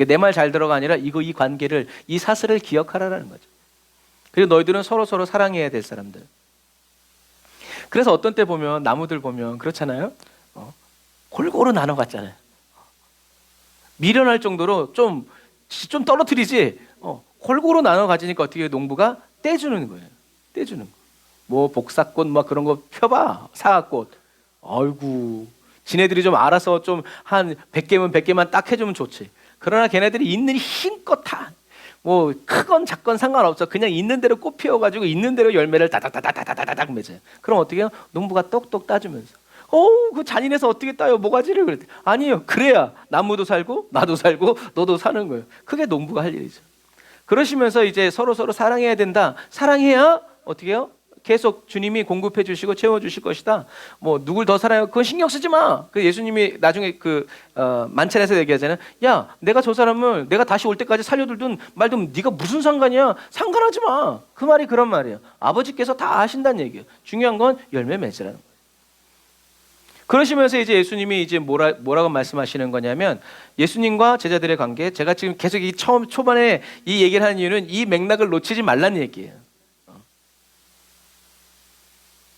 내 말 잘 들어가 아니라 이 관계를, 이 사슬을 기억하라는 거죠. 그리고 너희들은 서로 사랑해야 될 사람들. 그래서 어떤 때 보면 나무들 보면 그렇잖아요. 골고루 나눠 갔잖아요. 미련할 정도로 좀 떨어뜨리지. 골고루 나눠 가지니까 어떻게 농부가 떼주는 거예요. 떼주는 거. 뭐 복사꽃 막 그런 거 펴봐. 사과꽃. 아이고. 지네들이 좀 알아서 좀 한 100개면 100개만 딱 해주면 좋지. 그러나 걔네들이 있는 힘껏 다, 뭐 크건 작건 상관없어. 그냥 있는 대로 꽃 피워가지고 있는 대로 열매를 다닥 맺어요. 그럼 어떻게 해요? 농부가 똑똑 따주면서 그 잔인해서 어떻게 따요? 모가지를. 그랬대. 아니에요. 그래야 나무도 살고 나도 살고 너도 사는 거예요. 그게 농부가 할 일이죠. 그러시면서 이제 서로 사랑해야 된다. 사랑해야 어떻게 해요? 계속 주님이 공급해 주시고 채워 주실 것이다. 뭐 누굴 더 사랑해요? 그건 신경 쓰지 마. 그 예수님이 나중에 만찬에서 얘기하잖아요. 야, 내가 저 사람을 내가 다시 올 때까지 살려둘든 말든 네가 무슨 상관이야? 상관하지 마. 그 말이 그런 말이에요. 아버지께서 다 하신다는 얘기예요. 중요한 건 열매 맺으라는 거예요. 그러시면서 이제 예수님이 이제 뭐라고 말씀하시는 거냐면, 예수님과 제자들의 관계, 제가 지금 계속 이 초반에 이 얘기를 하는 이유는 이 맥락을 놓치지 말라는 얘기예요.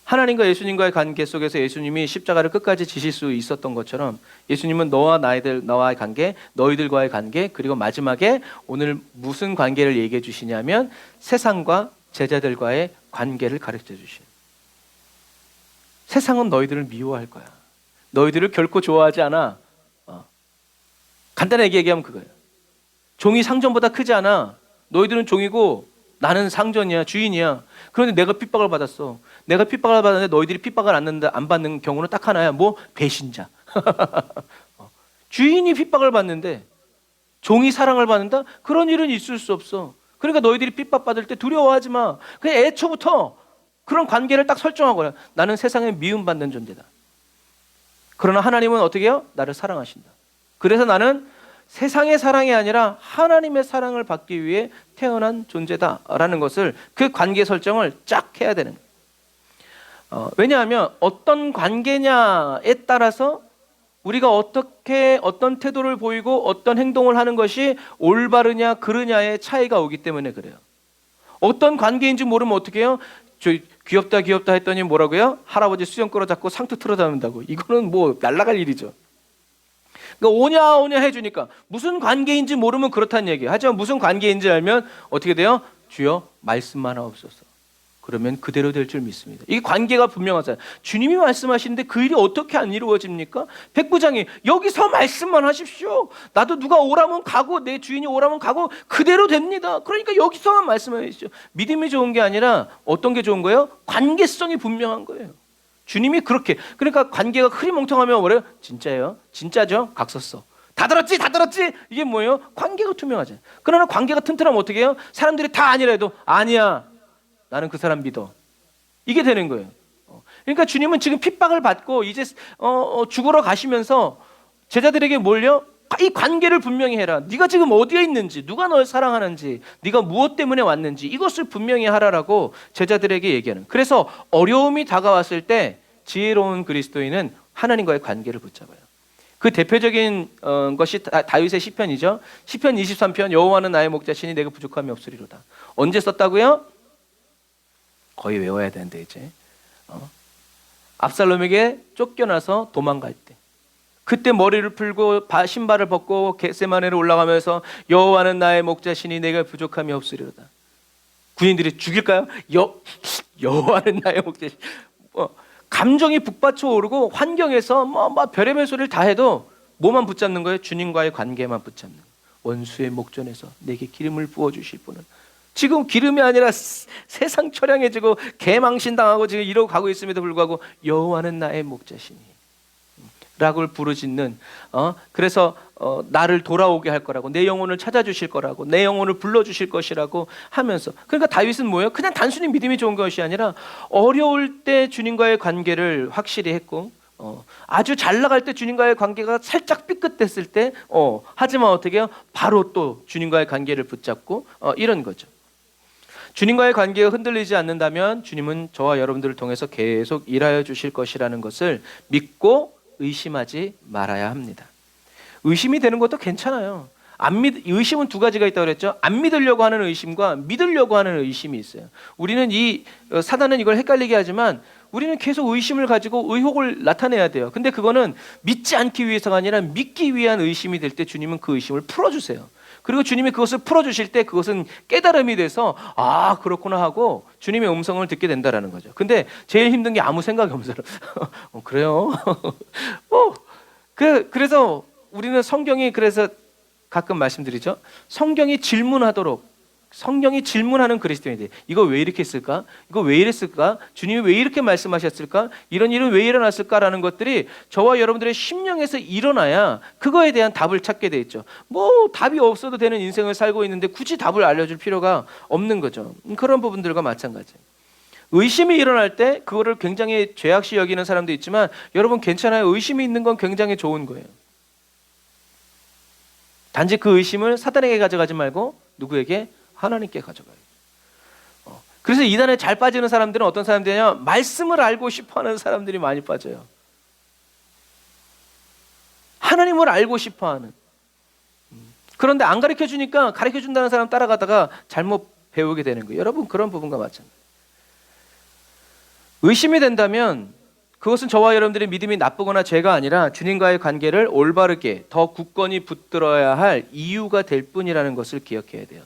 하나님과 예수님과의 관계 속에서 예수님이 십자가를 끝까지 지실 수 있었던 것처럼 예수님은 너와의 관계, 너희들과의 관계, 그리고 마지막에 오늘 무슨 관계를 얘기해 주시냐면 세상과 제자들과의 관계를 가르쳐 주시는. 세상은 너희들을 미워할 거야. 너희들을 결코 좋아하지 않아. 간단하게 얘기하면 그거예요. 종이 상전보다 크지 않아. 너희들은 종이고 나는 상전이야, 주인이야. 그런데 내가 핍박을 받았어. 내가 핍박을 받았는데 너희들이 핍박을 안 받는 경우는 딱 하나야. 뭐? 배신자. 주인이 핍박을 받는데 종이 사랑을 받는다? 그런 일은 있을 수 없어. 그러니까 너희들이 핍박받을 때 두려워하지 마. 그냥 애초부터 그런 관계를 딱 설정하거나, 나는 세상에 미움받는 존재다. 그러나 하나님은 어떻게 해요? 나를 사랑하신다. 그래서 나는 세상의 사랑이 아니라 하나님의 사랑을 받기 위해 태어난 존재다라는 것을, 그 관계 설정을 쫙 해야 되는 거예요. 왜냐하면 어떤 관계냐에 따라서 우리가 어떤 태도를 보이고 어떤 행동을 하는 것이 올바르냐 그르냐의 차이가 오기 때문에 그래요. 어떤 관계인지 모르면 어떻게 해요? 귀엽다 귀엽다 했더니 뭐라고요? 할아버지 수염 끌어잡고 상투 틀어잡는다고. 이거는 뭐 날라갈 일이죠. 그러니까 오냐 오냐 해주니까 무슨 관계인지 모르면 그렇다는 얘기예요. 하지만 무슨 관계인지 알면 어떻게 돼요? 주여 말씀만 하옵소서. 그러면 그대로 될 줄 믿습니다. 이게 관계가 분명하잖아요. 주님이 말씀하시는데 그 일이 어떻게 안 이루어집니까? 백부장이 여기서 말씀만 하십시오. 나도 누가 오라면 가고 내 주인이 오라면 가고 그대로 됩니다. 그러니까 여기서만 말씀하십시오. 믿음이 좋은 게 아니라 어떤 게 좋은 거예요? 관계성이 분명한 거예요. 주님이 그렇게, 그러니까 관계가 흐리멍텅하면 뭐래요? 진짜예요? 진짜죠? 각서써. 다 들었지? 다 들었지? 이게 뭐예요? 관계가 투명하잖아요. 그러나 관계가 튼튼하면 어떻게 해요? 사람들이 다 아니라 해도 아니야, 나는 그 사람 믿어. 이게 되는 거예요. 그러니까 주님은 지금 핍박을 받고 이제 죽으러 가시면서 제자들에게 뭘요? 이 관계를 분명히 해라. 네가 지금 어디에 있는지, 누가 널 사랑하는지, 네가 무엇 때문에 왔는지 이것을 분명히 하라라고 제자들에게 얘기하는. 그래서 어려움이 다가왔을 때 지혜로운 그리스도인은 하나님과의 관계를 붙잡아요. 그 대표적인 것이 다윗의 시편이죠. 시편 23편 여호와는 나의 목자시니 내가 부족함이 없으리로다. 언제 썼다고요? 거의 외워야 되는데 이제 압살롬에게 쫓겨나서 도망갈 때, 그때 머리를 풀고 신발을 벗고 겟세마네로 올라가면서 여호와는 나의 목자시니 내가 부족함이 없으리로다. 군인들이 죽일까요? 여호와는 나의 목자시니. 감정이 북받쳐 오르고 환경에서 뭐 별의별 소리를 다 해도 뭐만 붙잡는 거예요? 주님과의 관계만 붙잡는 거예요. 원수의 목전에서 내게 기름을 부어주실 분은. 지금 기름이 아니라 세상 처량해지고 개망신당하고 지금 이러고 가고 있음에도 불구하고 여호와는 나의 목자시니 라고 부르짖는, 그래서 나를 돌아오게 할 거라고, 내 영혼을 찾아주실 거라고, 내 영혼을 불러주실 것이라고 하면서, 그러니까 다윗은 뭐예요? 그냥 단순히 믿음이 좋은 것이 아니라 어려울 때 주님과의 관계를 확실히 했고, 아주 잘 나갈 때 주님과의 관계가 살짝 삐끗됐을 때 하지만 어떻게 해요? 바로 또 주님과의 관계를 붙잡고 이런 거죠. 주님과의 관계가 흔들리지 않는다면 주님은 저와 여러분들을 통해서 계속 일하여 주실 것이라는 것을 믿고 의심하지 말아야 합니다. 의심이 되는 것도 괜찮아요. 의심은 두 가지가 있다고 그랬죠. 안 믿으려고 하는 의심과 믿으려고 하는 의심이 있어요. 우리는 사단은 이걸 헷갈리게 하지만 우리는 계속 의심을 가지고 의혹을 나타내야 돼요. 근데 그거는 믿지 않기 위해서가 아니라 믿기 위한 의심이 될 때 주님은 그 의심을 풀어주세요. 그리고 주님이 그것을 풀어주실 때 그것은 깨달음이 돼서 아 그렇구나 하고 주님의 음성을 듣게 된다라는 거죠. 근데 제일 힘든 게 아무 생각이 없어요. 그래요? 그래서 우리는 성경이, 그래서 가끔 말씀드리죠. 성경이 질문하는 그리스도인들. 이거 왜 이렇게 했을까? 이거 왜 이랬을까? 주님이 왜 이렇게 말씀하셨을까? 이런 일은 왜 일어났을까라는 것들이 저와 여러분들의 심령에서 일어나야 그거에 대한 답을 찾게 돼 있죠. 뭐 답이 없어도 되는 인생을 살고 있는데 굳이 답을 알려줄 필요가 없는 거죠. 그런 부분들과 마찬가지예요. 의심이 일어날 때 그거를 굉장히 죄악시 여기는 사람도 있지만 여러분 괜찮아요. 의심이 있는 건 굉장히 좋은 거예요. 단지 그 의심을 사단에게 가져가지 말고 누구에게? 하나님께 가져가요. 그래서 이단에 잘 빠지는 사람들은 어떤 사람들이냐? 말씀을 알고 싶어하는 사람들이 많이 빠져요. 하나님을 알고 싶어하는. 그런데 안 가르쳐주니까 가르쳐준다는 사람 따라가다가 잘못 배우게 되는 거예요. 여러분 그런 부분과 마찬가지. 의심이 된다면 그것은 저와 여러분들의 믿음이 나쁘거나 죄가 아니라 주님과의 관계를 올바르게 더 굳건히 붙들어야 할 이유가 될 뿐이라는 것을 기억해야 돼요.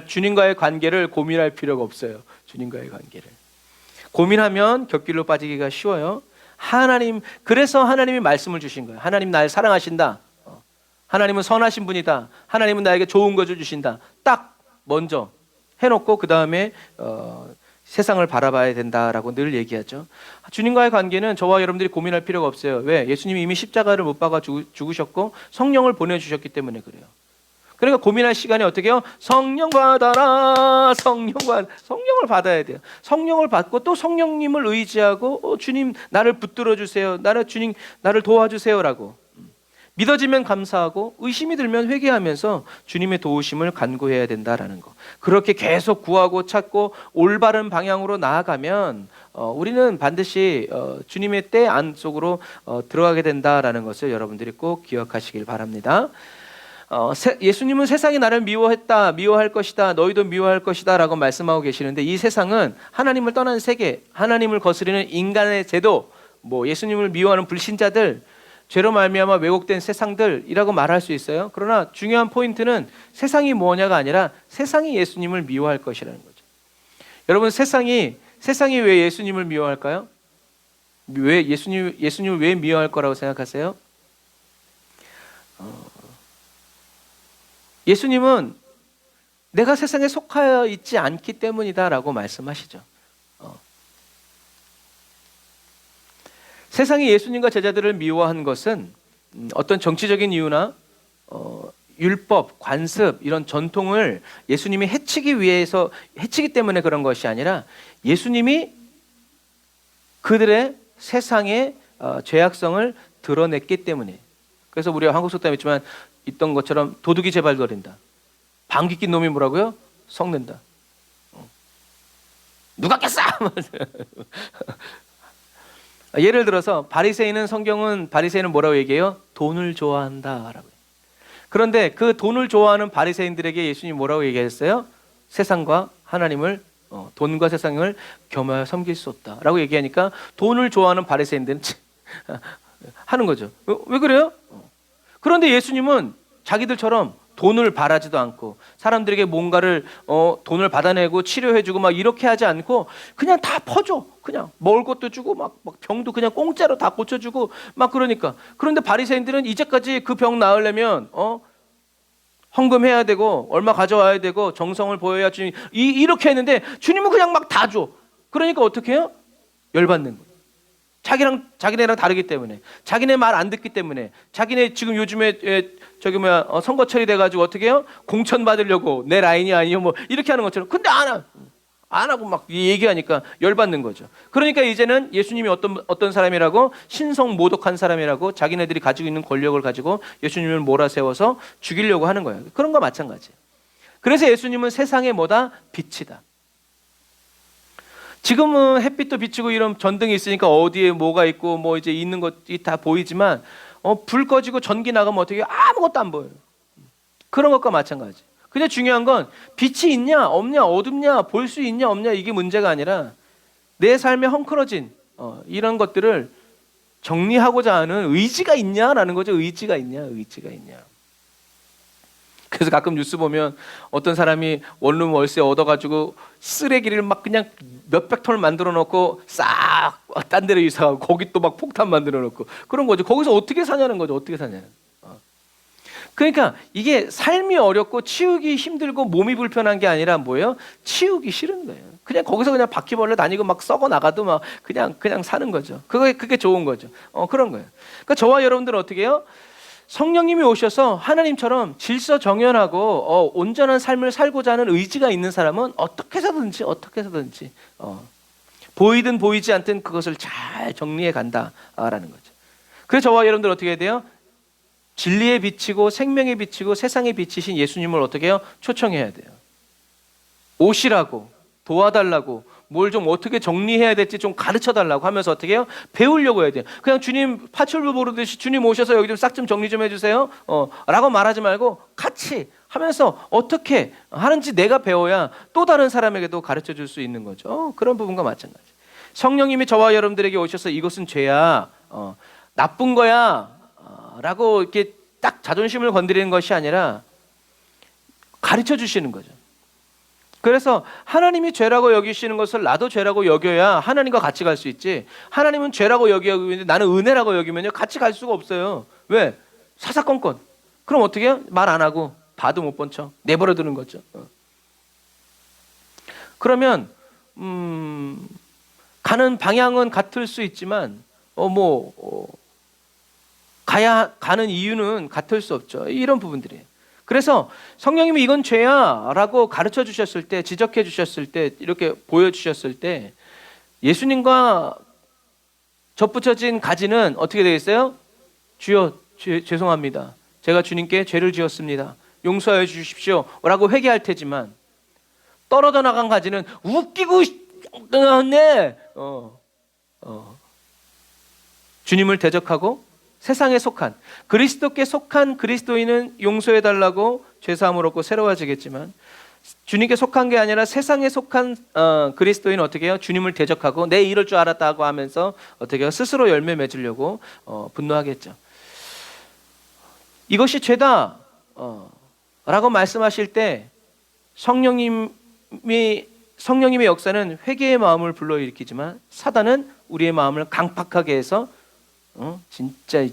주님과의 관계를 고민할 필요가 없어요. 주님과의 관계를 고민하면 곁길로 빠지기가 쉬워요. 그래서 하나님이 말씀을 주신 거예요. 하나님 나를 사랑하신다. 하나님은 선하신 분이다. 하나님은 나에게 좋은 것을 주신다. 딱 먼저 해놓고 그 다음에 세상을 바라봐야 된다라고 늘 얘기하죠. 주님과의 관계는 저와 여러분들이 고민할 필요가 없어요. 왜? 예수님이 이미 십자가를 못 박아 죽으셨고 성령을 보내주셨기 때문에 그래요. 그러니까 고민할 시간에 어떻게 해요? 성령 받아라. 성령을 받아야 돼요. 성령을 받고 또 성령님을 의지하고 주님 나를 붙들어 주세요. 주님 나를 도와주세요라고 믿어지면 감사하고 의심이 들면 회개하면서 주님의 도우심을 간구해야 된다라는 거. 그렇게 계속 구하고 찾고 올바른 방향으로 나아가면 우리는 반드시 주님의 때 안쪽으로 들어가게 된다라는 것을 여러분들이 꼭 기억하시길 바랍니다. 예수님은 세상이 나를 미워했다, 미워할 것이다, 너희도 미워할 것이다 라고 말씀하고 계시는데, 이 세상은 하나님을 떠난 세계, 하나님을 거스르는 인간의 제도, 예수님을 미워하는 불신자들, 죄로 말미암아 왜곡된 세상들이라고 말할 수 있어요. 그러나 중요한 포인트는 세상이 뭐냐가 아니라 세상이 예수님을 미워할 것이라는 거죠. 여러분, 세상이 왜 예수님을 미워할까요? 왜 예수님을 왜 미워할 거라고 생각하세요? 예수님은 내가 세상에 속하여 있지 않기 때문이다라고 말씀하시죠. 세상이 예수님과 제자들을 미워한 것은 어떤 정치적인 이유나 율법, 관습 이런 전통을 예수님이 해치기 때문에 그런 것이 아니라 예수님이 그들의 세상의 죄악성을 드러냈기 때문에. 그래서 우리가 한국 속담에 있던 것처럼 도둑이 재발거린다. 방귀 낀 놈이 뭐라고요? 썩는다. 누가 깼어? 예를 들어서 성경은 바리새인은 뭐라고 얘기해요? 돈을 좋아한다라고. 그런데 그 돈을 좋아하는 바리새인들에게 예수님이 뭐라고 얘기했어요? 세상과 하나님을 돈과 세상을 겸하여 섬길 수 없다라고 얘기하니까 돈을 좋아하는 바리새인들은 하는 거죠. 왜 그래요? 그런데 예수님은 자기들처럼 돈을 바라지도 않고 사람들에게 뭔가를 돈을 받아내고 치료해주고 막 이렇게 하지 않고 그냥 다 퍼줘. 그냥 먹을 것도 주고 막 병도 그냥 공짜로 다 고쳐주고 막 그러니까. 그런데 바리새인들은 이제까지 그 병 나으려면 헌금해야 되고 얼마 가져와야 되고 정성을 보여야 주님 이렇게 했는데 주님은 그냥 막 다 줘. 그러니까 어떻게 해요? 열받는 거예요. 자기네랑 다르기 때문에, 자기네 말 안 듣기 때문에, 자기네 지금 요즘에 선거철이 돼가지고 어떻게 해요? 공천 받으려고 내 라인이 아니요 이렇게 하는 것처럼. 근데 안 하고 막 얘기하니까 열받는 거죠. 그러니까 이제는 예수님이 어떤 사람이라고? 신성모독한 사람이라고 자기네들이 가지고 있는 권력을 가지고 예수님을 몰아세워서 죽이려고 하는 거예요. 그런 거 마찬가지예요. 그래서 예수님은 세상의 뭐다? 빛이다. 지금은 햇빛도 비치고 이런 전등이 있으니까 어디에 뭐가 있고 이제 있는 것이 다 보이지만 불 꺼지고 전기 나가면 어떻게 아무것도 안 보여요. 그런 것과 마찬가지. 근데 중요한 건 빛이 있냐 없냐 어둡냐 볼 수 있냐 없냐 이게 문제가 아니라 내 삶에 헝클어진 이런 것들을 정리하고자 하는 의지가 있냐라는 거죠. 의지가 있냐. 그래서 가끔 뉴스 보면 어떤 사람이 원룸 월세 얻어가지고 쓰레기를 막 그냥 몇백 톤을 만들어 놓고 싹 딴 데로 이사가고 거기 또 막 폭탄 만들어 놓고 그런 거죠. 거기서 어떻게 사냐는 거죠. 그러니까 이게 삶이 어렵고 치우기 힘들고 몸이 불편한 게 아니라 뭐예요? 치우기 싫은 거예요. 그냥 거기서 그냥 바퀴벌레 다니고 막 썩어 나가도 막 그냥 사는 거죠. 그게 좋은 거죠. 그런 거예요. 그러니까 저와 여러분들은 어떻게 해요? 성령님이 오셔서 하나님처럼 질서 정연하고 온전한 삶을 살고자 하는 의지가 있는 사람은 어떻게 해서든지 보이든 보이지 않든 그것을 잘 정리해 간다라는 거죠. 그래서 저와 여러분들 어떻게 해야 돼요? 진리에 비치고 생명에 비치고 세상에 비치신 예수님을 어떻게 해요? 초청해야 돼요. 오시라고 도와달라고 뭘 좀 어떻게 정리해야 될지 좀 가르쳐달라고 하면서 어떻게 해요? 배우려고 해야 돼요. 그냥 주님 파출부 부르듯이 주님 오셔서 여기 좀 싹 좀 정리 좀 해주세요 라고 말하지 말고 같이 하면서 어떻게 하는지 내가 배워야 또 다른 사람에게도 가르쳐 줄 수 있는 거죠. 그런 부분과 마찬가지. 성령님이 저와 여러분들에게 오셔서 이것은 죄야 나쁜 거야 라고 이렇게 딱 자존심을 건드리는 것이 아니라 가르쳐 주시는 거죠. 그래서 하나님이 죄라고 여기시는 것을 나도 죄라고 여겨야 하나님과 같이 갈 수 있지. 하나님은 죄라고 여기는데 나는 은혜라고 여기면요 같이 갈 수가 없어요. 왜? 사사건건. 그럼 어떻게 해요? 말 안 하고 봐도 못 본 척 내버려 두는 거죠. 그러면 가는 방향은 같을 수 있지만 가는 이유는 같을 수 없죠. 이런 부분들이에요. 그래서 성령님이 이건 죄야 라고 가르쳐 주셨을 때, 지적해 주셨을 때, 이렇게 보여주셨을 때 예수님과 접붙여진 가지는 어떻게 되겠어요? 주여 죄송합니다. 제가 주님께 죄를 지었습니다. 용서해 주십시오 라고 회개할 테지만 떨어져 나간 가지는 웃기고 네 주님을 대적하고 세상에 속한, 그리스도께 속한 그리스도인은 용서해달라고 죄사함을 얻고 새로워지겠지만, 주님께 속한 게 아니라 세상에 속한 그리스도인은 어떻게 해요? 주님을 대적하고 내 이럴 줄 알았다고 하면서 어떻게 해요? 스스로 열매 맺으려고 분노하겠죠. 이것이 죄다 라고 말씀하실 때 성령님의 역사는 회개의 마음을 불러일으키지만, 사단은 우리의 마음을 강팍하게 해서 진짜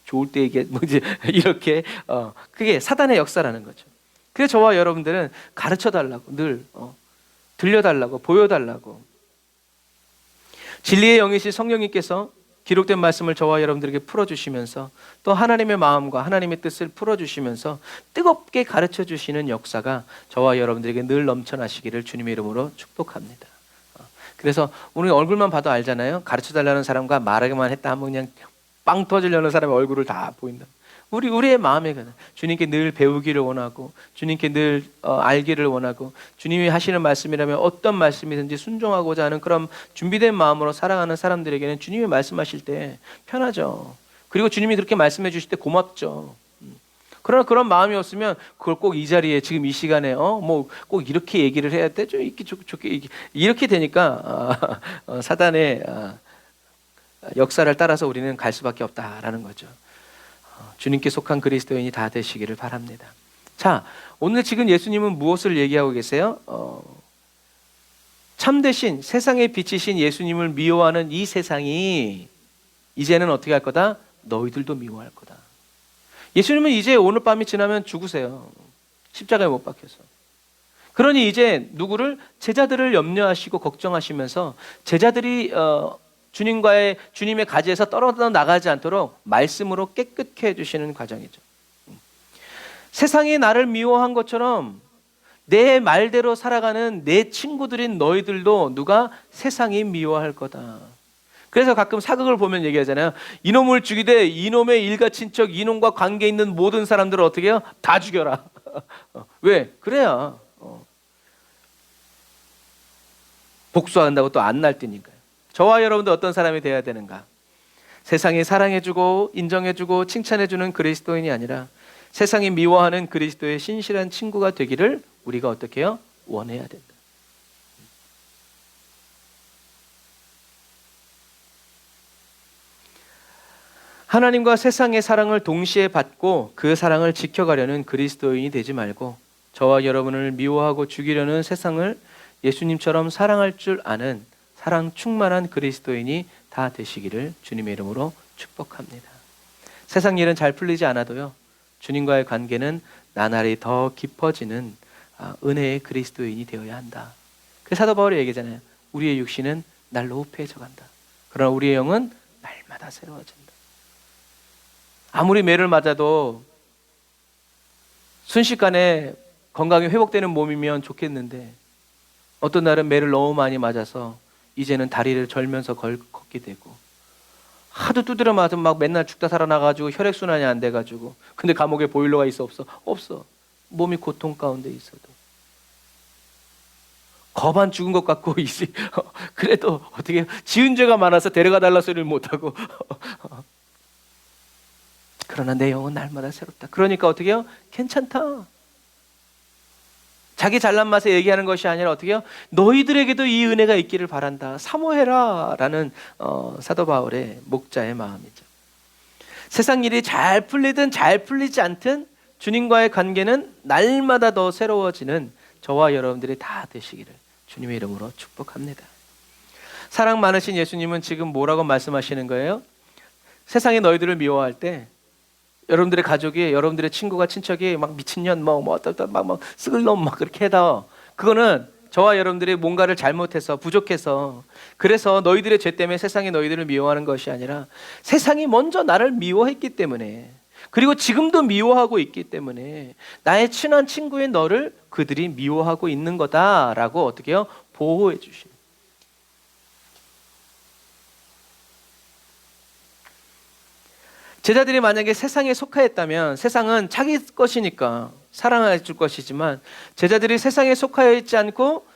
좋을 때 이게 뭐지 이렇게 그게 사단의 역사라는 거죠. 그래서 저와 여러분들은 가르쳐달라고, 늘 들려달라고, 보여달라고, 진리의 영이신 성령님께서 기록된 말씀을 저와 여러분들에게 풀어주시면서 또 하나님의 마음과 하나님의 뜻을 풀어주시면서 뜨겁게 가르쳐주시는 역사가 저와 여러분들에게 늘 넘쳐나시기를 주님의 이름으로 축복합니다. 그래서 우리 얼굴만 봐도 알잖아요. 가르쳐달라는 사람과 말하기만 했다 하면 그냥 빵 터지려는 사람의 얼굴을 다 보인다. 우리의 마음에 주님께 늘 배우기를 원하고, 주님께 늘 알기를 원하고, 주님이 하시는 말씀이라면 어떤 말씀이든지 순종하고자 하는 그런 준비된 마음으로 살아가는 사람들에게는 주님이 말씀하실 때 편하죠. 그리고 주님이 그렇게 말씀해 주실 때 고맙죠. 그러나 그런 마음이 없으면 그걸 꼭 이 자리에 지금 이 시간에 뭐 꼭 이렇게 얘기를 해야 돼, 좀 좋게 이렇게 되니까 사단의 역사를 따라서 우리는 갈 수밖에 없다라는 거죠. 주님께 속한 그리스도인이 다 되시기를 바랍니다. 자, 오늘 지금 예수님은 무엇을 얘기하고 계세요? 참되신 세상의 빛이신 예수님을 미워하는 이 세상이 이제는 어떻게 할 거다? 너희들도 미워할 거다. 예수님은 이제 오늘 밤이 지나면 죽으세요. 십자가에 못 박혀서. 그러니 이제 누구를? 제자들을 염려하시고 걱정하시면서 제자들이 주님의 가지에서 떨어져 나가지 않도록 말씀으로 깨끗게 해주시는 과정이죠. 세상이 나를 미워한 것처럼 내 말대로 살아가는 내 친구들인 너희들도 누가? 세상이 미워할 거다. 그래서 가끔 사극을 보면 얘기하잖아요. 이놈을 죽이되 이놈의 일가 친척, 이놈과 관계 있는 모든 사람들을 어떻게 해요? 다 죽여라. 왜? 그래야 복수한다고 또 안 날뛰니까요. 저와 여러분도 어떤 사람이 되어야 되는가? 세상이 사랑해주고 인정해주고 칭찬해주는 그리스도인이 아니라 세상이 미워하는 그리스도의 신실한 친구가 되기를 우리가 어떻게 해요? 원해야 된다. 하나님과 세상의 사랑을 동시에 받고 그 사랑을 지켜가려는 그리스도인이 되지 말고, 저와 여러분을 미워하고 죽이려는 세상을 예수님처럼 사랑할 줄 아는 사랑 충만한 그리스도인이 다 되시기를 주님의 이름으로 축복합니다. 세상 일은 잘 풀리지 않아도요, 주님과의 관계는 나날이 더 깊어지는 은혜의 그리스도인이 되어야 한다. 그래서 사도 바울이 얘기하잖아요. 우리의 육신은 날로 후패해져 간다. 그러나 우리의 영은 날마다 새로워진다. 아무리 매를 맞아도 순식간에 건강이 회복되는 몸이면 좋겠는데, 어떤 날은 매를 너무 많이 맞아서 이제는 다리를 절면서 걷게 되고, 하도 두드려 맞으면 막 맨날 죽다 살아나가지고 혈액순환이 안 돼가지고, 근데 감옥에 보일러가 있어 없어? 없어. 몸이 고통 가운데 있어도 겁안 죽은 것 같고 그래도 어떻게 지은 죄가 많아서 데려가 달라 소리를 못하고 그러나 내 영은 날마다 새롭다. 그러니까 어떻게 해요? 괜찮다. 자기 잘난 맛에 얘기하는 것이 아니라 어떻게 해요? 너희들에게도 이 은혜가 있기를 바란다. 사모해라 라는 사도 바울의 목자의 마음이죠. 세상 일이 잘 풀리든 잘 풀리지 않든 주님과의 관계는 날마다 더 새로워지는 저와 여러분들이 다 되시기를 주님의 이름으로 축복합니다. 사랑 많으신 예수님은 지금 뭐라고 말씀하시는 거예요? 세상이 너희들을 미워할 때 여러분들의 가족이, 여러분들의 친구가, 친척이 막 미친년, 막 썩을 놈 막 그렇게 해다. 그거는 저와 여러분들이 뭔가를 잘못해서, 부족해서, 그래서 너희들의 죄 때문에 세상이 너희들을 미워하는 것이 아니라 세상이 먼저 나를 미워했기 때문에, 그리고 지금도 미워하고 있기 때문에 나의 친한 친구인 너를 그들이 미워하고 있는 거다라고 어떻게 해요? 보호해 주시는. 제자들이 만약에 세상에 속하였다면 세상은 자기 것이니까 사랑해 줄 것이지만, 제자들이 세상에 속하여 있지 않고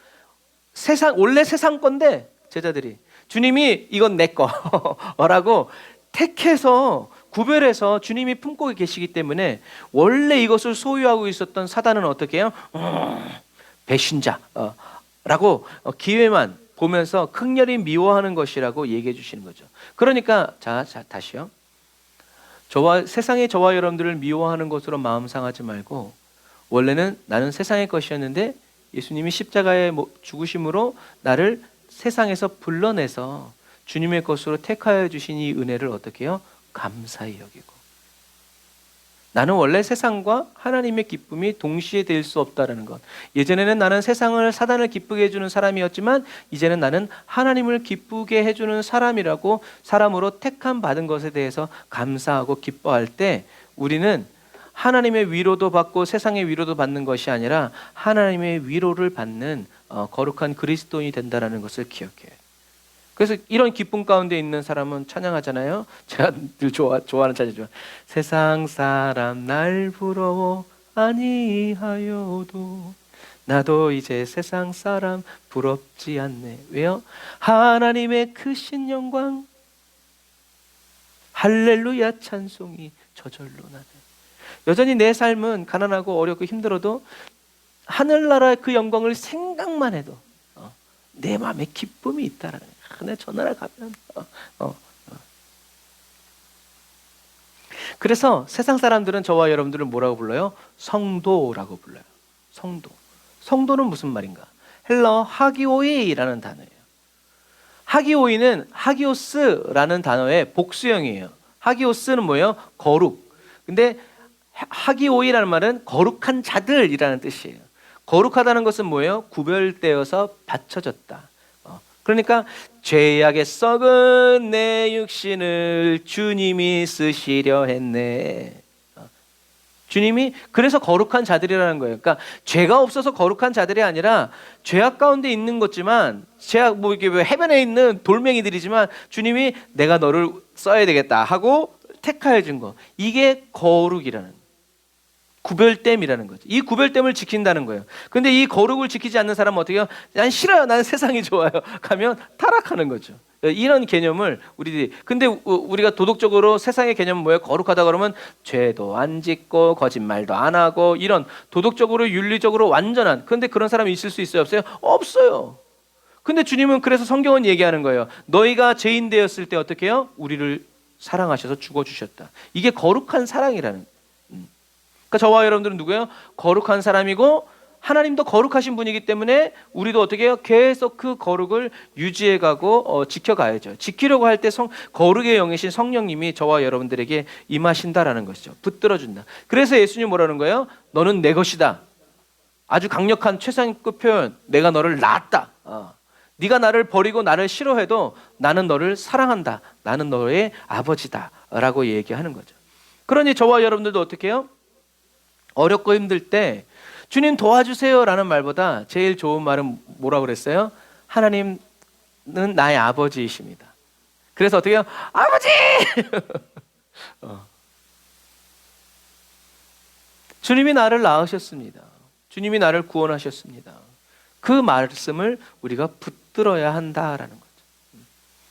원래 세상 건데 제자들이 주님이 이건 내 거라고 택해서 구별해서 주님이 품고 계시기 때문에 원래 이것을 소유하고 있었던 사단은 어떻게 해요? 배신자라고 기회만 보면서 극렬히 미워하는 것이라고 얘기해 주시는 거죠. 그러니까 자 다시요. 세상의 저와 여러분들을 미워하는 것으로 마음 상하지 말고, 원래는 나는 세상의 것이었는데 예수님이 십자가에 죽으심으로 나를 세상에서 불러내서 주님의 것으로 택하여 주신 이 은혜를 어떻게 해요? 감사히 여기고, 나는 원래 세상과 하나님의 기쁨이 동시에 될 수 없다라는 것. 예전에는 나는 사단을 기쁘게 해주는 사람이었지만 이제는 나는 하나님을 기쁘게 해주는 사람으로 택함 받은 것에 대해서 감사하고 기뻐할 때, 우리는 하나님의 위로도 받고 세상의 위로도 받는 것이 아니라 하나님의 위로를 받는 거룩한 그리스도인이 된다는 것을 기억해요. 그래서 이런 기쁨 가운데 있는 사람은 찬양하잖아요. 제가 늘 좋아하는 찬양이죠. 세상 사람 날 부러워 아니하여도 나도 이제 세상 사람 부럽지 않네. 왜요? 하나님의 크신 영광, 할렐루야 찬송이 저절로 나네. 여전히 내 삶은 가난하고 어렵고 힘들어도 하늘나라의 그 영광을 생각만 해도 내 마음에 기쁨이 있다라는 거예요. 내 저 나라 가면 그래서 세상 사람들은 저와 여러분들을 뭐라고 불러요? 성도라고 불러요. 성도는 무슨 말인가? 헬러 하기오이라는 단어예요. 하기오이는 하기오스라는 단어의 복수형이에요. 하기오스는 뭐예요? 거룩. 근데 하기오이라는 말은 거룩한 자들이라는 뜻이에요. 거룩하다는 것은 뭐예요? 구별되어서 바쳐졌다. 그러니까 죄악에 썩은 내 육신을 주님이 쓰시려 했네. 주님이 그래서 거룩한 자들이라는 거예요. 그러니까 죄가 없어서 거룩한 자들이 아니라 죄악 가운데 있는 거지만, 죄악 이게 해변에 있는 돌멩이들이지만 주님이 내가 너를 써야 되겠다 하고 택하여 준 거. 이게 거룩이라는, 구별됨이라는 거죠. 이 구별됨을 지킨다는 거예요. 근데 이 거룩을 지키지 않는 사람은 어떻게 해요? 난 싫어요. 나는 세상이 좋아요. 가면 타락하는 거죠. 이런 개념을 근데 우리가 도덕적으로 세상의 개념은 뭐예요? 거룩하다 그러면 죄도 안 짓고 거짓말도 안 하고, 이런 도덕적으로 윤리적으로 완전한, 근데 그런 사람이 있을 수 있어요? 없어요? 없어요. 근데 주님은 그래서 성경은 얘기하는 거예요. 너희가 죄인 되었을 때 어떻게 해요? 우리를 사랑하셔서 죽어주셨다. 이게 거룩한 사랑이라는. 그러니까 저와 여러분들은 누구예요? 거룩한 사람이고 하나님도 거룩하신 분이기 때문에 우리도 어떻게 해요? 계속 그 거룩을 유지해가고 지켜가야죠. 지키려고 할 때 거룩의 영이신 성령님이 저와 여러분들에게 임하신다라는 것이죠. 붙들어준다. 그래서 예수님 뭐라는 거예요? 너는 내 것이다. 아주 강력한 최상급 표현. 내가 너를 낳았다. 네가 나를 버리고 나를 싫어해도 나는 너를 사랑한다. 나는 너의 아버지다 라고 얘기하는 거죠. 그러니 저와 여러분들도 어떻게 해요? 어렵고 힘들 때 주님 도와주세요 라는 말보다 제일 좋은 말은 뭐라고 그랬어요? 하나님은 나의 아버지이십니다. 그래서 어떻게 해요? 아버지! 주님이 나를 낳으셨습니다. 주님이 나를 구원하셨습니다. 그 말씀을 우리가 붙들어야 한다라는 거죠.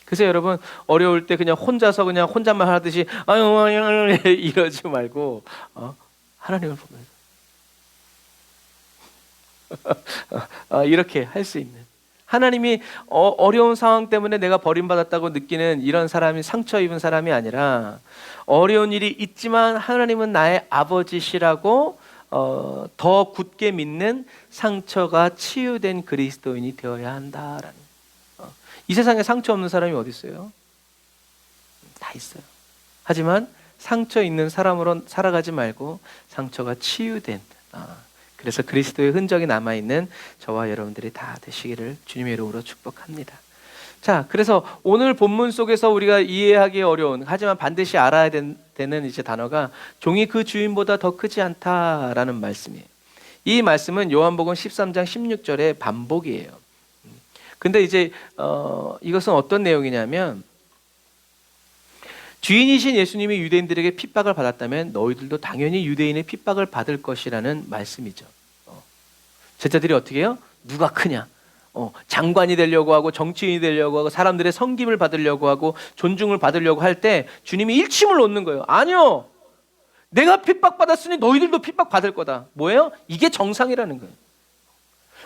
그래서 여러분, 어려울 때 그냥 혼자서 그냥 혼잣말 하듯이 아유 이러지 말고 하나님을 보면서 이렇게 할 수 있는, 하나님이 어려운 상황 때문에 내가 버림받았다고 느끼는 이런 사람이 상처 입은 사람이 아니라, 어려운 일이 있지만 하나님은 나의 아버지시라고 더 굳게 믿는 상처가 치유된 그리스도인이 되어야 한다라는. 이 세상에 상처 없는 사람이 어디 있어요? 다 있어요. 하지만 상처 있는 사람으로 살아가지 말고 상처가 치유된, 그래서 그리스도의 흔적이 남아있는 저와 여러분들이 다 되시기를 주님의 이름으로 축복합니다. 자, 그래서 오늘 본문 속에서 우리가 이해하기 어려운, 하지만 반드시 알아야 되는 이제 단어가 종이 그 주인보다 더 크지 않다라는 말씀이에요. 이 말씀은 요한복음 13장 16절의 반복이에요. 근데 이제 이것은 어떤 내용이냐면, 주인이신 예수님이 유대인들에게 핍박을 받았다면 너희들도 당연히 유대인의 핍박을 받을 것이라는 말씀이죠. 제자들이 어떻게 해요? 누가 크냐? 장관이 되려고 하고 정치인이 되려고 하고 사람들의 섬김을 받으려고 하고 존중을 받으려고 할 때 주님이 일침을 놓는 거예요. 아니요. 내가 핍박받았으니 너희들도 핍박받을 거다. 뭐예요? 이게 정상이라는 거예요.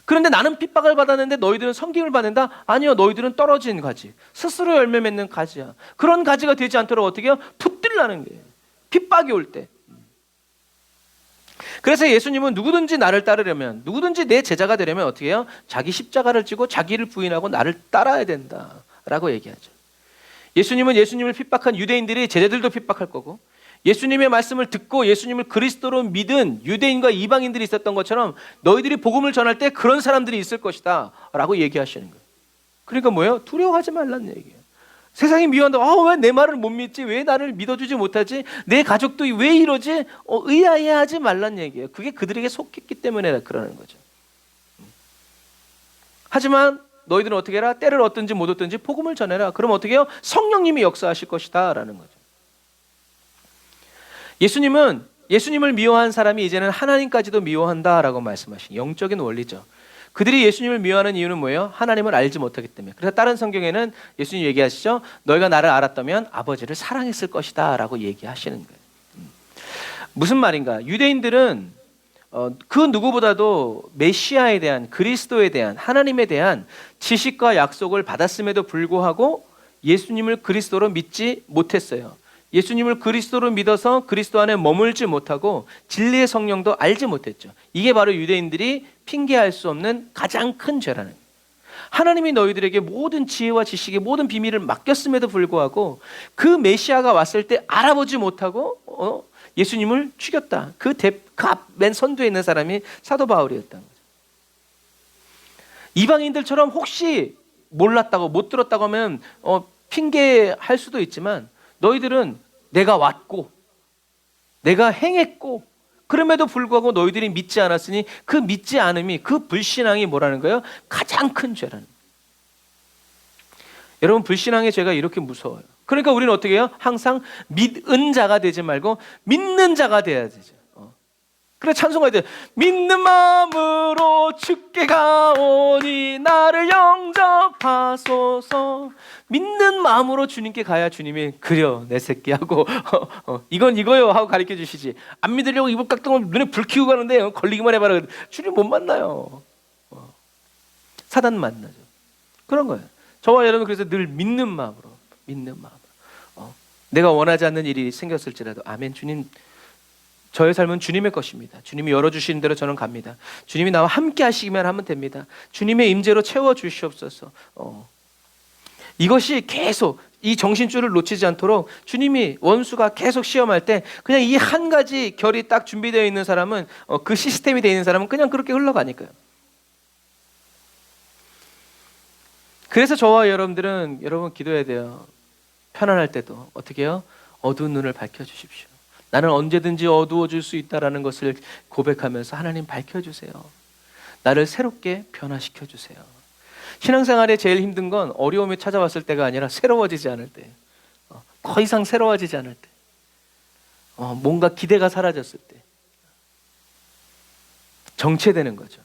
그런데 나는 핍박을 받았는데 너희들은 섬김을 받는다? 아니요. 너희들은 떨어진 가지. 스스로 열매 맺는 가지야. 그런 가지가 되지 않도록 어떻게 해요? 붙들라는 거예요. 핍박이 올 때. 그래서 예수님은 누구든지 나를 따르려면, 누구든지 내 제자가 되려면 어떻게 해요? 자기 십자가를 지고 자기를 부인하고 나를 따라야 된다라고 얘기하죠. 예수님은 예수님을 핍박한 유대인들이 제자들도 핍박할 거고, 예수님의 말씀을 듣고 예수님을 그리스도로 믿은 유대인과 이방인들이 있었던 것처럼 너희들이 복음을 전할 때 그런 사람들이 있을 것이다 라고 얘기하시는 거예요. 그러니까 뭐예요? 두려워하지 말라는 얘기예요. 세상이 미워한다. 왜 내 말을 못 믿지? 왜 나를 믿어주지 못하지? 내 가족도 왜 이러지? 의아해하지 말란 얘기예요. 그게 그들에게 속했기 때문에 그러는 거죠. 하지만 너희들은 어떻게 해라? 때를 얻든지 못 얻든지 복음을 전해라. 그럼 어떻게 해요? 성령님이 역사하실 것이다 라는 거죠. 예수님은 예수님을 미워한 사람이 이제는 하나님까지도 미워한다라고 말씀하신 영적인 원리죠. 그들이 예수님을 미워하는 이유는 뭐예요? 하나님을 알지 못하기 때문에. 그래서 다른 성경에는 예수님 얘기하시죠. 너희가 나를 알았다면 아버지를 사랑했을 것이다 라고 얘기하시는 거예요. 무슨 말인가? 유대인들은 그 누구보다도 메시아에 대한, 그리스도에 대한, 하나님에 대한 지식과 약속을 받았음에도 불구하고 예수님을 그리스도로 믿지 못했어요. 예수님을 그리스도로 믿어서 그리스도 안에 머물지 못하고 진리의 성령도 알지 못했죠. 이게 바로 유대인들이 핑계할 수 없는 가장 큰 죄라는 거예요. 하나님이 너희들에게 모든 지혜와 지식의 모든 비밀을 맡겼음에도 불구하고 그 메시아가 왔을 때 알아보지 못하고 예수님을 죽였다. 그 맨 선두에 있는 사람이 사도 바울이었다는 거죠. 이방인들처럼 혹시 몰랐다고 못 들었다고 하면 핑계할 수도 있지만 너희들은 내가 왔고 내가 행했고 그럼에도 불구하고 너희들이 믿지 않았으니 그 믿지 않음이, 그 불신앙이 뭐라는 거예요? 가장 큰 죄라는 거예요. 여러분, 불신앙의 죄가 이렇게 무서워요. 그러니까 우리는 어떻게 해요? 항상 믿은 자가 되지 말고 믿는 자가 돼야 되죠. 그래 찬송가야 돼. 믿는 마음으로 주께 가오니 나를 영접하소서. 믿는 마음으로 주님께 가야 주님이 그려 내 새끼 하고 이건 이거요 하고 가르쳐 주시지. 안 믿으려고 이불 깍두고 눈에 불 켜고 가는데 걸리기만 해봐라. 주님 못 만나요. 사단 만나죠. 그런 거예요. 저와 여러분 그래서 늘 믿는 마음으로 내가 원하지 않는 일이 생겼을지라도 아멘 주님, 저의 삶은 주님의 것입니다. 주님이 열어주시는 대로 저는 갑니다. 주님이 나와 함께 하시기만 하면 됩니다. 주님의 임재로 채워주시옵소서. 이것이 계속 이 정신줄을 놓치지 않도록 주님이, 원수가 계속 시험할 때 그냥 이 한 가지 결이 딱 준비되어 있는 사람은, 그 시스템이 되어 있는 사람은 그냥 그렇게 흘러가니까요. 그래서 저와 여러분들은 여러분 기도해야 돼요. 편안할 때도 어떻게 해요? 어두운 눈을 밝혀주십시오. 나는 언제든지 어두워질 수 있다는 것을 고백하면서 하나님 밝혀주세요. 나를 새롭게 변화시켜주세요. 신앙생활에 제일 힘든 건 어려움이 찾아왔을 때가 아니라 새로워지지 않을 때, 더 이상 새로워지지 않을 때, 뭔가 기대가 사라졌을 때 정체되는 거죠.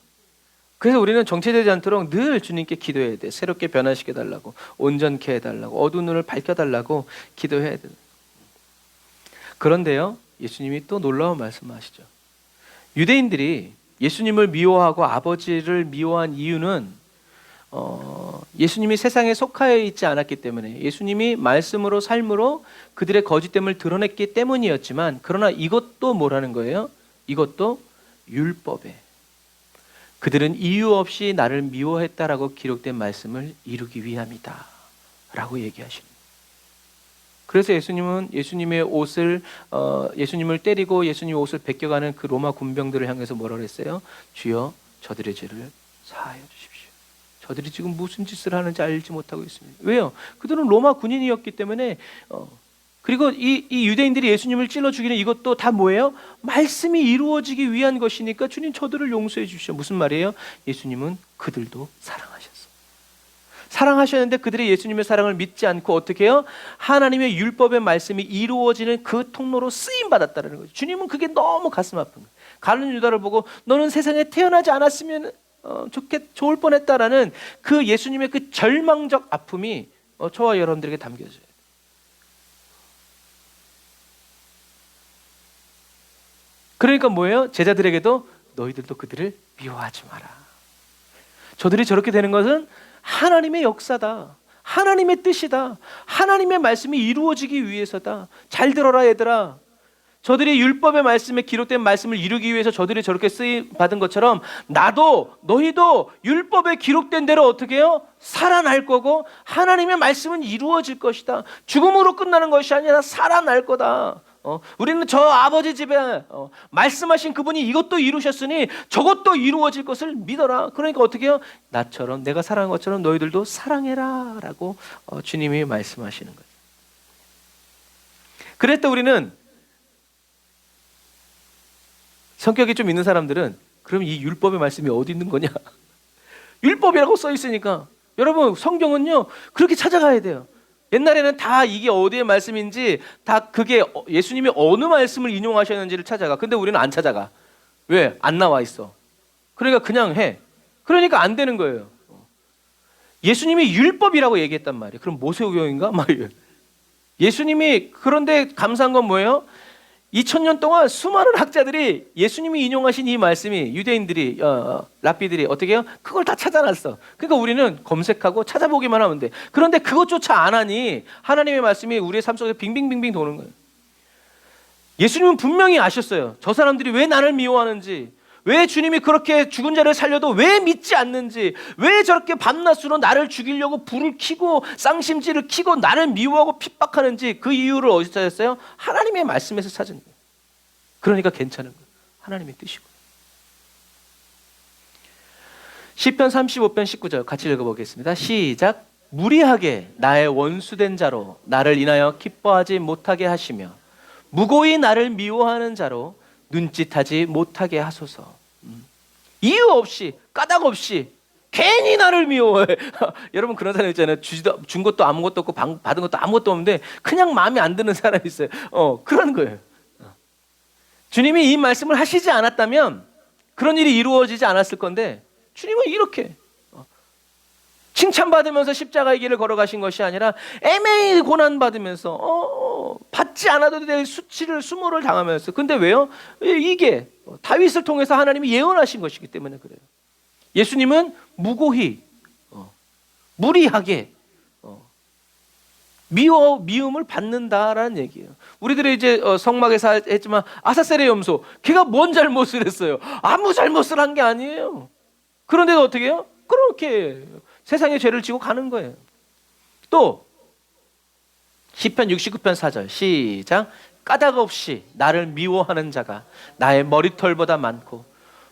그래서 우리는 정체되지 않도록 늘 주님께 기도해야 돼. 새롭게 변화시켜달라고, 온전케 해달라고, 어두운 눈을 밝혀달라고 기도해야 돼. 그런데요, 예수님이 또 놀라운 말씀하시죠. 유대인들이 예수님을 미워하고 아버지를 미워한 이유는 예수님이 세상에 속하여 있지 않았기 때문에, 예수님이 말씀으로 삶으로 그들의 거짓됨을 드러냈기 때문이었지만, 그러나 이것도 뭐라는 거예요? 이것도 율법에 그들은 이유 없이 나를 미워했다라고 기록된 말씀을 이루기 위함이다 라고 얘기하시는 거예요. 그래서 예수님은 예수님의 옷을 예수님을 때리고 예수님의 옷을 벗겨가는 그 로마 군병들을 향해서 뭐라고 했어요? 주여 저들의 죄를 사하여 주십시오. 저들이 지금 무슨 짓을 하는지 알지 못하고 있습니다. 왜요? 그들은 로마 군인이었기 때문에 그리고 이 유대인들이 예수님을 찔러 죽이는 이것도 다 뭐예요? 말씀이 이루어지기 위한 것이니까 주님 저들을 용서해 주시오. 무슨 말이에요? 예수님은 그들도 사랑하셨어요. 사랑하셨는데 그들이 예수님의 사랑을 믿지 않고 어떻게 해요? 하나님의 율법의 말씀이 이루어지는 그 통로로 쓰임받았다는 거죠. 주님은 그게 너무 가슴 아픈 거예요. 가룟 유다를 보고 너는 세상에 태어나지 않았으면 좋을 뻔했다라는 그 예수님의 그 절망적 아픔이 저와 여러분들에게 담겨져요. 그러니까 뭐예요? 제자들에게도 너희들도 그들을 미워하지 마라. 저들이 저렇게 되는 것은 하나님의 역사다. 하나님의 뜻이다. 하나님의 말씀이 이루어지기 위해서다. 잘 들어라 얘들아. 저들이 율법의 말씀에 기록된 말씀을 이루기 위해서 저들이 저렇게 쓰임 받은 것처럼 나도 너희도 율법에 기록된 대로 어떻게 해요? 살아날 거고 하나님의 말씀은 이루어질 것이다. 죽음으로 끝나는 것이 아니라 살아날 거다. 우리는 저 아버지 집에 말씀하신 그분이 이것도 이루셨으니 저것도 이루어질 것을 믿어라. 그러니까 어떻게 해요? 나처럼 내가 사랑한 것처럼 너희들도 사랑해라 라고 주님이 말씀하시는 거예요. 그랬다 우리는 성격이 좀 있는 사람들은 그럼 이 율법의 말씀이 어디 있는 거냐? 율법이라고 써 있으니까. 여러분 성경은요 그렇게 찾아가야 돼요. 옛날에는 다 이게 어디의 말씀인지 다 그게 예수님이 어느 말씀을 인용하셨는지를 찾아가. 근데 우리는 안 찾아가. 왜? 안 나와 있어. 그러니까 그냥 해. 그러니까 안 되는 거예요. 예수님이 율법이라고 얘기했단 말이에요. 그럼 모세오경인가? 말이에요. 예수님이 그런데 감사한 건 뭐예요? 2000년 동안 수많은 학자들이 예수님이 인용하신 이 말씀이 유대인들이 랍비들이 어떻게 해요? 그걸 다 찾아놨어. 그러니까 우리는 검색하고 찾아보기만 하면 돼. 그런데 그것조차 안 하니 하나님의 말씀이 우리의 삶 속에 빙빙빙빙 도는 거예요. 예수님은 분명히 아셨어요. 저 사람들이 왜 나를 미워하는지, 왜 주님이 그렇게 죽은 자를 살려도 왜 믿지 않는지, 왜 저렇게 밤낮으로 나를 죽이려고 불을 켜고 쌍심지를 켜고 나를 미워하고 핍박하는지 그 이유를 어디서 찾았어요? 하나님의 말씀에서 찾은 거예요. 그러니까 괜찮은 거예요. 하나님의 뜻이고. 시편 35편 19절 같이 읽어보겠습니다. 시작. 무리하게 나의 원수된 자로 나를 인하여 기뻐하지 못하게 하시며 무고히 나를 미워하는 자로 눈짓하지 못하게 하소서. 이유 없이 까닭 없이 괜히 나를 미워해. 여러분 그런 사람 있잖아요. 준 것도 아무것도 없고 받은 것도 아무것도 없는데 그냥 마음에 안 드는 사람이 있어요. 그런 거예요. 주님이 이 말씀을 하시지 않았다면 그런 일이 이루어지지 않았을 건데 주님은 이렇게 칭찬받으면서 십자가의 길을 걸어가신 것이 아니라 애매히 고난받으면서 받지 않아도 될 수모를 당하면서. 근데 왜요? 이게 다윗을 통해서 하나님이 예언하신 것이기 때문에 그래요. 예수님은 무고히 무리하게 미움을 받는다라는 얘기예요. 우리들이 이제 성막에서 했지만 아사셀의 염소, 걔가 뭔 잘못을 했어요? 아무 잘못을 한 게 아니에요. 그런데도 어떻게 해요? 그렇게 세상의 죄를 지고 가는 거예요. 또 시편 69편 4절 시작. 까닭 없이 나를 미워하는 자가 나의 머리털보다 많고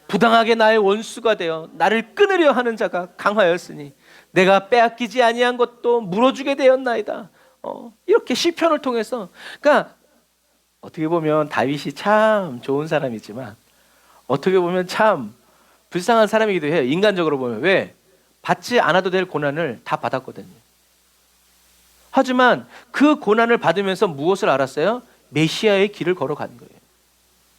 부당하게 나의 원수가 되어 나를 끊으려 하는 자가 강하였으니 내가 빼앗기지 아니한 것도 물어주게 되었나이다. 이렇게 시편을 통해서, 그러니까 어떻게 보면 다윗이 참 좋은 사람이지만 어떻게 보면 참 불쌍한 사람이기도 해요. 인간적으로 보면. 왜? 받지 않아도 될 고난을 다 받았거든요. 하지만 그 고난을 받으면서 무엇을 알았어요? 메시아의 길을 걸어간 거예요.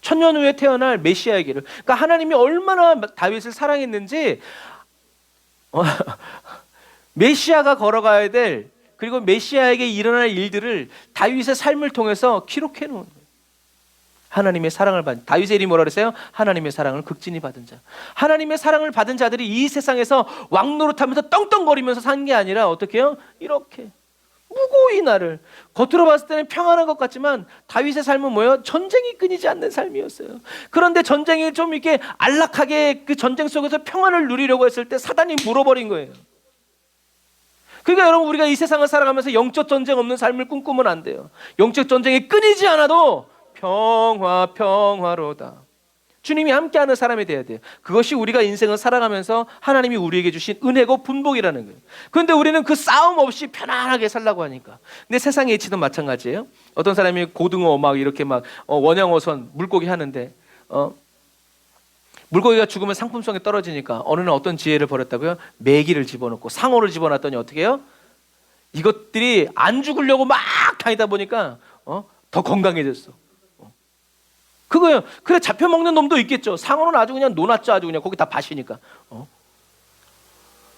천년 후에 태어날 메시아의 길을. 그러니까 하나님이 얼마나 다윗을 사랑했는지 메시아가 걸어가야 될, 그리고 메시아에게 일어날 일들을 다윗의 삶을 통해서 기록해 놓은 거예요. 하나님의 사랑을 받은, 다윗의 이름이 뭐라 그랬어요? 하나님의 사랑을 극진히 받은 자. 하나님의 사랑을 받은 자들이 이 세상에서 왕노릇하면서 떵떵거리면서 산 게 아니라 어떻게 해요? 이렇게 무고히 나를, 겉으로 봤을 때는 평안한 것 같지만 다윗의 삶은 뭐예요? 전쟁이 끊이지 않는 삶이었어요. 그런데 전쟁이 좀 이렇게 안락하게 그 전쟁 속에서 평안을 누리려고 했을 때 사단이 물어버린 거예요. 그러니까 여러분, 우리가 이 세상을 살아가면서 영적 전쟁 없는 삶을 꿈꾸면 안 돼요. 영적 전쟁이 끊이지 않아도 평화로다. 주님이 함께하는 사람이 돼야 돼요. 그것이 우리가 인생을 살아가면서 하나님이 우리에게 주신 은혜고 분복이라는 거예요. 그런데 우리는 그 싸움 없이 편안하게 살라고 하니까. 근데 세상의 이치도 마찬가지예요. 어떤 사람이 고등어 막 이렇게 막 원양어선 물고기 하는데 물고기가 죽으면 상품성이 떨어지니까 어느 날 어떤 지혜를 벌였다고요? 메기를 집어넣고 상어를 집어넣었더니 어떻게 해요? 이것들이 안 죽으려고 막 다니다 보니까 더 건강해졌어. 그거예요. 그래 잡혀먹는 놈도 있겠죠. 상어는 아주 그냥 노났죠. 아주 그냥 거기 다 밭이니까.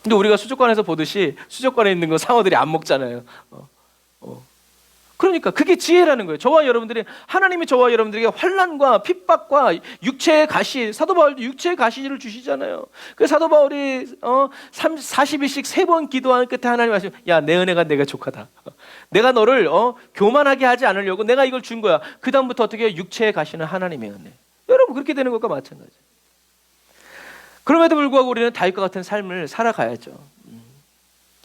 근데 우리가 수족관에서 보듯이 수족관에 있는 거 상어들이 안 먹잖아요. 그러니까 그게 지혜라는 거예요. 하나님이 저와 여러분들에게 환난과 핍박과 육체의 가시, 사도 바울도 육체의 가시를 주시잖아요. 그 사도 바울이 40일씩 3번 기도하는 끝에 하나님 하시면, 야, 내 은혜가 내가 족하다. 내가 너를 교만하게 하지 않으려고 내가 이걸 준 거야. 그 다음부터 어떻게 해요? 육체의 가시는 하나님의 은혜. 여러분, 그렇게 되는 것과 마찬가지예요. 그럼에도 불구하고 우리는 다윗과 같은 삶을 살아가야죠.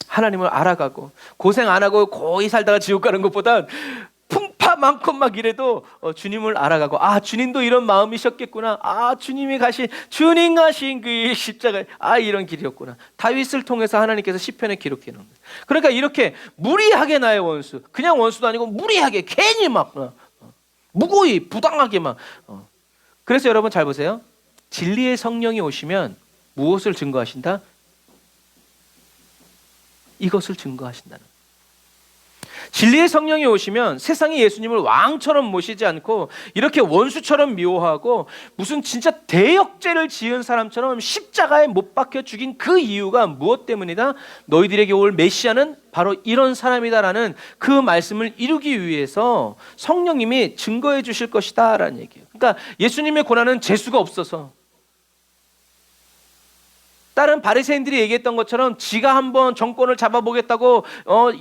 하나님을 알아가고 고생 안 하고 고이 살다가 지옥 가는 것보단 풍파 많고 막 이래도 주님을 알아가고, 아, 주님도 이런 마음이셨겠구나. 아, 주님 가신 그 십자가, 아, 이런 길이었구나. 다윗을 통해서 하나님께서 시편에 기록해 놓은 거예요. 그러니까 이렇게 무리하게 나의 원수, 그냥 원수도 아니고 무리하게 괜히 막 무고히 부당하게 막 그래서 여러분 잘 보세요. 진리의 성령이 오시면 무엇을 증거하신다? 이것을 증거하신다는 거예요. 진리의 성령이 오시면 세상이 예수님을 왕처럼 모시지 않고 이렇게 원수처럼 미워하고 무슨 진짜 대역죄를 지은 사람처럼 십자가에 못 박혀 죽인 그 이유가 무엇 때문이다? 너희들에게 올 메시아는 바로 이런 사람이다라는 그 말씀을 이루기 위해서 성령님이 증거해 주실 것이다 라는 얘기예요. 그러니까 예수님의 고난은 재수가 없어서, 다른 바리새인들이 얘기했던 것처럼 지가 한번 정권을 잡아보겠다고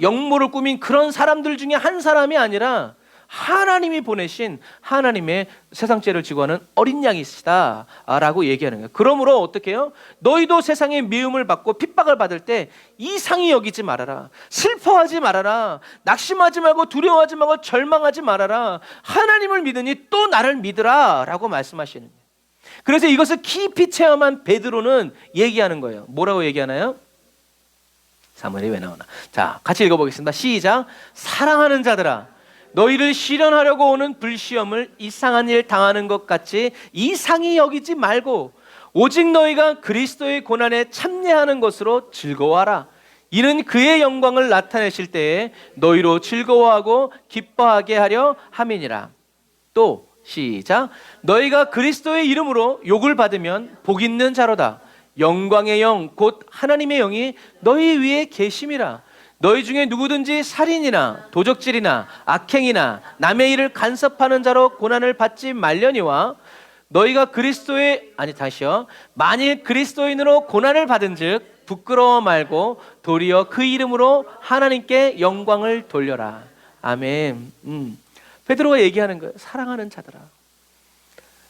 역모를 꾸민 그런 사람들 중에 한 사람이 아니라 하나님이 보내신 하나님의 세상 죄를 지고 하는 어린 양이시다 라고 얘기하는 거예요. 그러므로 어떻게 해요? 너희도 세상의 미움을 받고 핍박을 받을 때 이상히 여기지 말아라. 슬퍼하지 말아라. 낙심하지 말고 두려워하지 말고 절망하지 말아라. 하나님을 믿으니 또 나를 믿으라 라고 말씀하시는 거예요. 그래서 이것을 깊이 체험한 베드로는 얘기하는 거예요. 뭐라고 얘기하나요? 사무엘이 왜 나오나? 자, 같이 읽어보겠습니다. 시작. 사랑하는 자들아, 너희를 시련하려고 오는 불시험을 이상한 일 당하는 것 같이 이상히 여기지 말고 오직 너희가 그리스도의 고난에 참여하는 것으로 즐거워하라. 이는 그의 영광을 나타내실 때에 너희로 즐거워하고 기뻐하게 하려 함이니라. 또 시작. 너희가 그리스도의 이름으로 욕을 받으면 복 있는 자로다. 영광의 영 곧 하나님의 영이 너희 위에 계심이라. 너희 중에 누구든지 살인이나 도적질이나 악행이나 남의 일을 간섭하는 자로 고난을 받지 말려니와 너희가 만일 그리스도인으로 고난을 받은즉 부끄러워 말고 도리어 그 이름으로 하나님께 영광을 돌려라. 아멘. 베드로가 얘기하는 거예요. 사랑하는 자들아,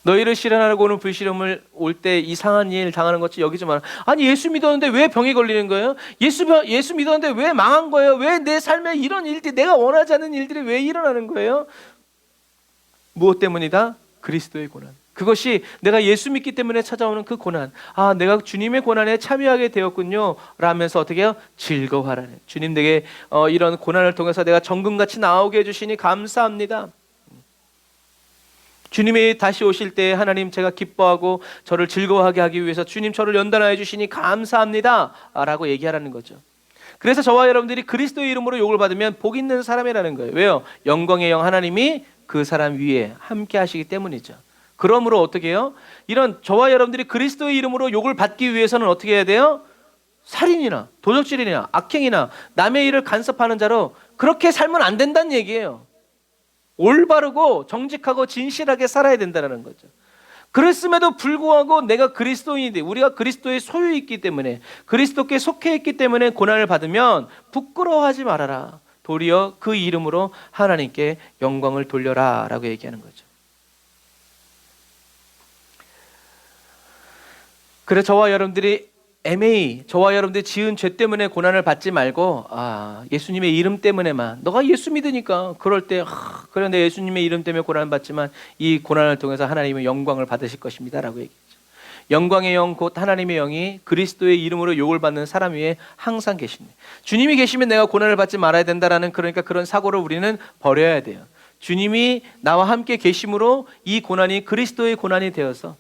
너희를 시련하려고 오는 불시험을 올 때 이상한 일 당하는 것이 여기지 마라. 아니, 예수 믿었는데 왜 병이 걸리는 거예요? 예수 믿었는데 왜 망한 거예요? 왜 내 삶에 이런 일들이, 내가 원하지 않는 일들이 왜 일어나는 거예요? 무엇 때문이다? 그리스도의 고난. 그것이 내가 예수 믿기 때문에 찾아오는 그 고난. 아, 내가 주님의 고난에 참여하게 되었군요 라면서 어떻게 해요? 즐거워하라네. 주님, 내게 이런 고난을 통해서 내가 정금같이 나오게 해주시니 감사합니다. 주님이 다시 오실 때 하나님, 제가 기뻐하고 저를 즐거워하게 하기 위해서 주님 저를 연단하여 주시니 감사합니다 라고 얘기하라는 거죠. 그래서 저와 여러분들이 그리스도의 이름으로 욕을 받으면 복 있는 사람이라는 거예요. 왜요? 영광의 영 하나님이 그 사람 위에 함께 하시기 때문이죠. 그러므로 어떻게 해요? 이런 저와 여러분들이 그리스도의 이름으로 욕을 받기 위해서는 어떻게 해야 돼요? 살인이나 도적질이나 악행이나 남의 일을 간섭하는 자로 그렇게 살면 안 된다는 얘기예요. 올바르고 정직하고 진실하게 살아야 된다는 거죠. 그랬음에도 불구하고 내가 그리스도인인데, 우리가 그리스도의 소유있기 때문에, 그리스도께 속해 있기 때문에 고난을 받으면 부끄러워하지 말아라. 도리어 그 이름으로 하나님께 영광을 돌려라 라고 얘기하는 거죠. 그래서 저와 여러분들이 지은 죄 때문에 고난을 받지 말고, 예수님의 이름 때문에만, 너가 예수 믿으니까 그럴 때 그래, 내 예수님의 이름 때문에 고난을 받지만 이 고난을 통해서 하나님의 영광을 받으실 것입니다 라고 얘기했죠. 영광의 영 곧 하나님의 영이 그리스도의 이름으로 욕을 받는 사람 위에 항상 계십니다. 주님이 계시면 내가 고난을 받지 말아야 된다라는, 그러니까 그런 사고를 우리는 버려야 돼요. 주님이 나와 함께 계심으로 이 고난이 그리스도의 고난이 되어서,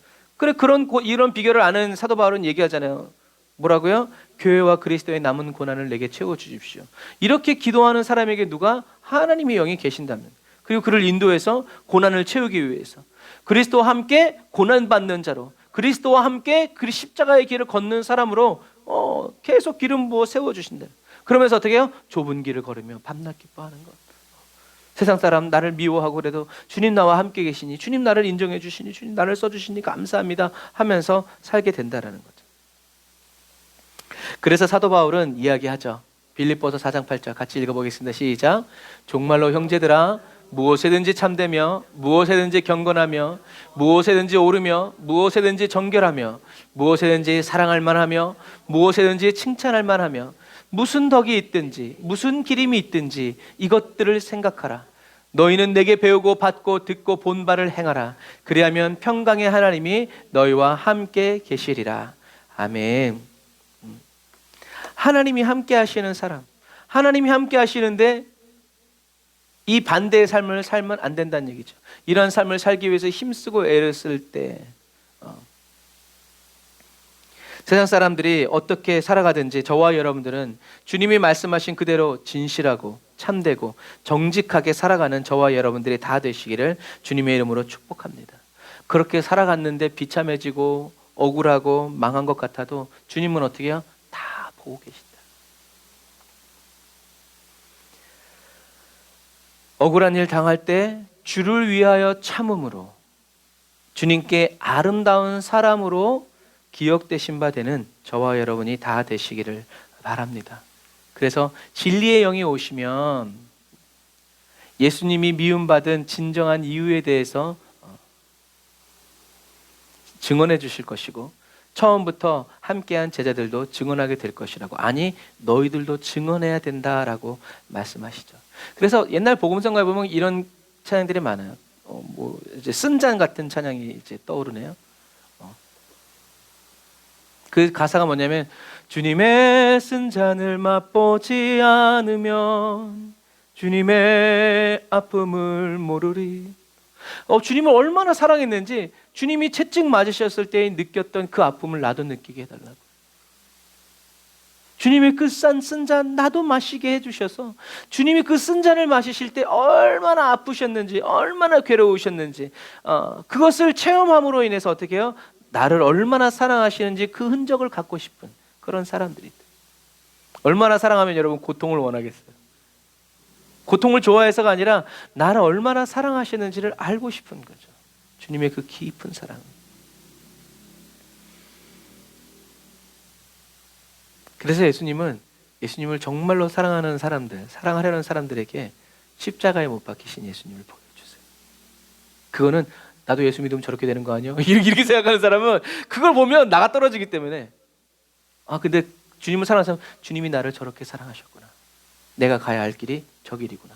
이런 비결을 아는 사도 바울은 얘기하잖아요. 뭐라고요? 교회와 그리스도의 남은 고난을 내게 채워주십시오. 이렇게 기도하는 사람에게 누가? 하나님의 영이 계신다면, 그리고 그를 인도해서 고난을 채우기 위해서 그리스도와 함께 고난받는 자로, 그리스도와 함께 그 십자가의 길을 걷는 사람으로 계속 기름 부어 세워주신다. 그러면서 어떻게 해요? 좁은 길을 걸으며 밤낮 기뻐하는 것. 세상 사람 나를 미워하고 그래도 주님 나와 함께 계시니, 주님 나를 인정해 주시니, 주님 나를 써주시니 감사합니다 하면서 살게 된다라는 거죠. 그래서 사도 바울은 이야기하죠. 빌립보서 4장 8절 같이 읽어보겠습니다. 시작. 종말로 형제들아, 무엇에든지 참되며 무엇에든지 경건하며 무엇에든지 오르며 무엇에든지 정결하며 무엇에든지 사랑할 만하며 무엇에든지 칭찬할 만하며 무슨 덕이 있든지 무슨 기림이 있든지 이것들을 생각하라. 너희는 내게 배우고 받고 듣고 본 바를 행하라. 그리하면 평강의 하나님이 너희와 함께 계시리라. 아멘. 하나님이 함께 하시는 사람, 하나님이 함께 하시는데 이 반대의 삶을 살면 안 된다는 얘기죠. 이런 삶을 살기 위해서 힘쓰고 애를 쓸 때 세상 사람들이 어떻게 살아가든지 저와 여러분들은 주님이 말씀하신 그대로 진실하고 참되고 정직하게 살아가는 저와 여러분들이 다 되시기를 주님의 이름으로 축복합니다. 그렇게 살아갔는데 비참해지고 억울하고 망한 것 같아도 주님은 어떻게 해요? 다 보고 계신다. 억울한 일 당할 때 주를 위하여 참음으로 주님께 아름다운 사람으로 기억되신 바 되는 저와 여러분이 다 되시기를 바랍니다. 그래서 진리의 영이 오시면 예수님이 미움받은 진정한 이유에 대해서 증언해 주실 것이고 처음부터 함께한 제자들도 증언하게 될 것이라고, 아니 너희들도 증언해야 된다라고 말씀하시죠. 그래서 옛날 복음성가에 보면 이런 찬양들이 많아요. 이제 쓴잔 같은 찬양이 이제 떠오르네요. 그 가사가 뭐냐면 주님의 쓴잔을 맛보지 않으면 주님의 아픔을 모르리. 주님을 얼마나 사랑했는지 주님이 채찍 맞으셨을 때 느꼈던 그 아픔을 나도 느끼게 해달라고. 주님의 그 쓴 잔 나도 마시게 해주셔서 주님이 그 쓴 잔을 마시실 때 얼마나 아프셨는지, 얼마나 괴로우셨는지 그것을 체험함으로 인해서 어떻게 해요? 나를 얼마나 사랑하시는지 그 흔적을 갖고 싶은 그런 사람들이 있다. 얼마나 사랑하면 여러분 고통을 원하겠어요? 고통을 좋아해서가 아니라 나를 얼마나 사랑하시는지를 알고 싶은 거죠. 주님의 그 깊은 사랑. 그래서 예수님을 정말로 사랑하는 사람들, 사랑하려는 사람들에게 십자가에 못 박히신 예수님을 보여주세요. 그거는 나도 예수 믿으면 저렇게 되는 거 아니야? 이렇게 생각하는 사람은 그걸 보면 나가 떨어지기 때문에, 근데 주님을 사랑하는 사람은 주님이 나를 저렇게 사랑하셨구나. 내가 가야 할 길이 저 길이구나.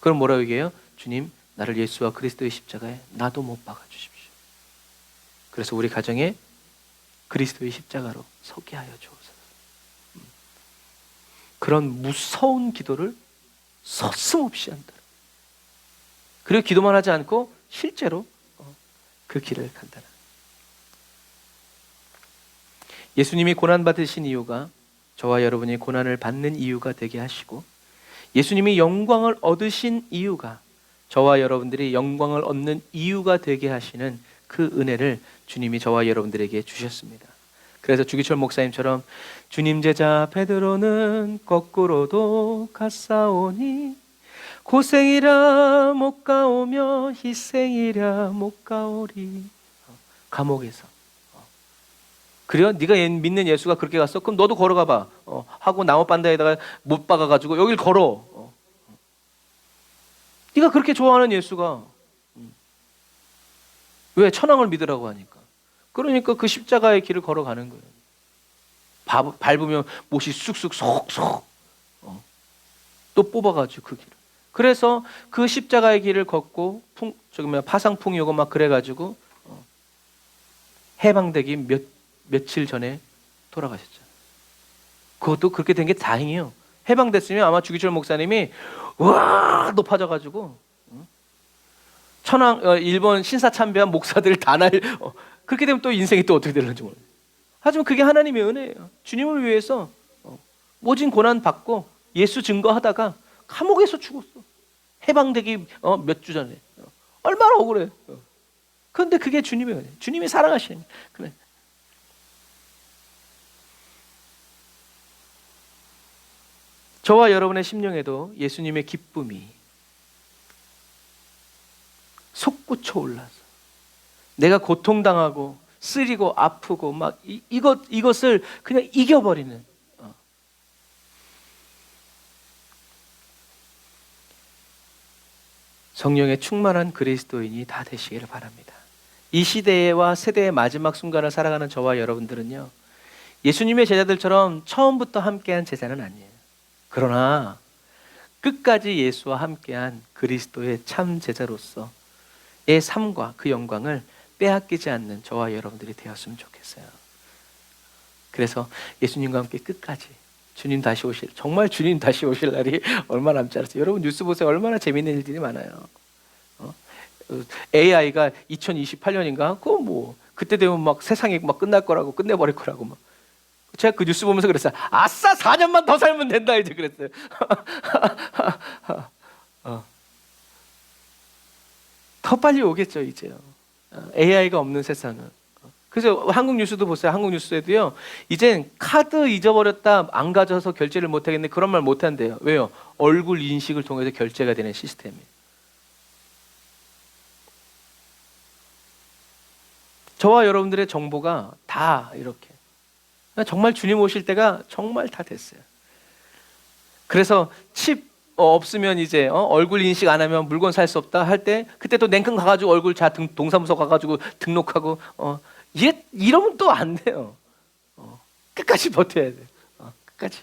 그럼 뭐라고 얘기해요? 주님, 나를 예수와 그리스도의 십자가에 나도 못 박아 주십시오. 그래서 우리 가정에 그리스도의 십자가로 서게 하여 주옵소서. 그런 무서운 기도를 서슴없이 한다. 그리고 기도만 하지 않고 실제로 그 길을 간다. 예수님이 고난받으신 이유가 저와 여러분이 고난을 받는 이유가 되게 하시고, 예수님이 영광을 얻으신 이유가 저와 여러분들이 영광을 얻는 이유가 되게 하시는 그 은혜를 주님이 저와 여러분들에게 주셨습니다. 그래서 주기철 목사님처럼 주님 제자 베드로는 거꾸로도 갔사오니 고생이라 못 가오며 희생이라 못 가오리. 감옥에서. 그래요? 네가 믿는 예수가 그렇게 갔어? 그럼 너도 걸어가봐. 하고 나무반다에다가 못 박아가지고 여길 걸어. 네가 그렇게 좋아하는 예수가 왜 천황을 믿으라고 하니까. 그러니까 그 십자가의 길을 걸어가는 거예요. 밟으면 못이 쑥쑥 속속 또 뽑아가지고 그 길을. 그래서 그 십자가의 길을 걷고 파상풍이 오고 막 그래가지고 해방되기 며칠 전에 돌아가셨죠. 그것도 그렇게 된 게 다행이에요. 해방됐으면 아마 주기철 목사님이 와 높아져가지고 일본 신사참배한 목사들 다 그렇게 되면 또 인생이 또 어떻게 되는지 몰라요. 하지만 그게 하나님의 은혜예요. 주님을 위해서 모진 고난 받고 예수 증거하다가 감옥에서 죽었어. 해방되기 몇 주 전에. 얼마나 억울해. 그런데 그게 주님의 은혜. 주님이 사랑하시는. 그래. 저와 여러분의 심령에도 예수님의 기쁨이 솟구쳐 올라서 내가 고통당하고 쓰리고 아프고 막 이것을 그냥 이겨버리는 성령의 충만한 그리스도인이 다 되시기를 바랍니다. 이 시대와 세대의 마지막 순간을 살아가는 저와 여러분들은요, 예수님의 제자들처럼 처음부터 함께한 제자는 아니에요. 그러나 끝까지 예수와 함께한 그리스도의 참 제자로서의 삶과 그 영광을 빼앗기지 않는 저와 여러분들이 되었으면 좋겠어요. 그래서 예수님과 함께 끝까지 주님 다시 오실, 정말 주님 다시 오실 날이 얼마 남지 않았어요. 여러분 뉴스 보세요. 얼마나 재밌는 일들이 많아요. AI가 2028년인가? 그때 되면 막 세상이 막 끝날 거라고, 끝내버릴 거라고 막. 제가 그 뉴스 보면서 그랬어요. 아싸, 4년만 더 살면 된다 이제 그랬어요. 더 빨리 오겠죠 이제요. AI가 없는 세상은. 그래서 한국 뉴스도 보세요. 한국 뉴스에도요, 이젠 카드 잊어버렸다, 안 가져서 결제를 못 하겠네, 그런 말 못 한대요. 왜요? 얼굴 인식을 통해서 결제가 되는 시스템이에요. 저와 여러분들의 정보가 다 이렇게, 정말 주님 오실 때가 정말 다 됐어요. 그래서 칩 없으면 이제 얼굴 인식 안 하면 물건 살 수 없다 할 때, 그때 또 냉큼 가가지고 얼굴 동사무소 가가지고 등록하고 이러면 또 안 돼요. 끝까지 버텨야 돼요. 끝까지.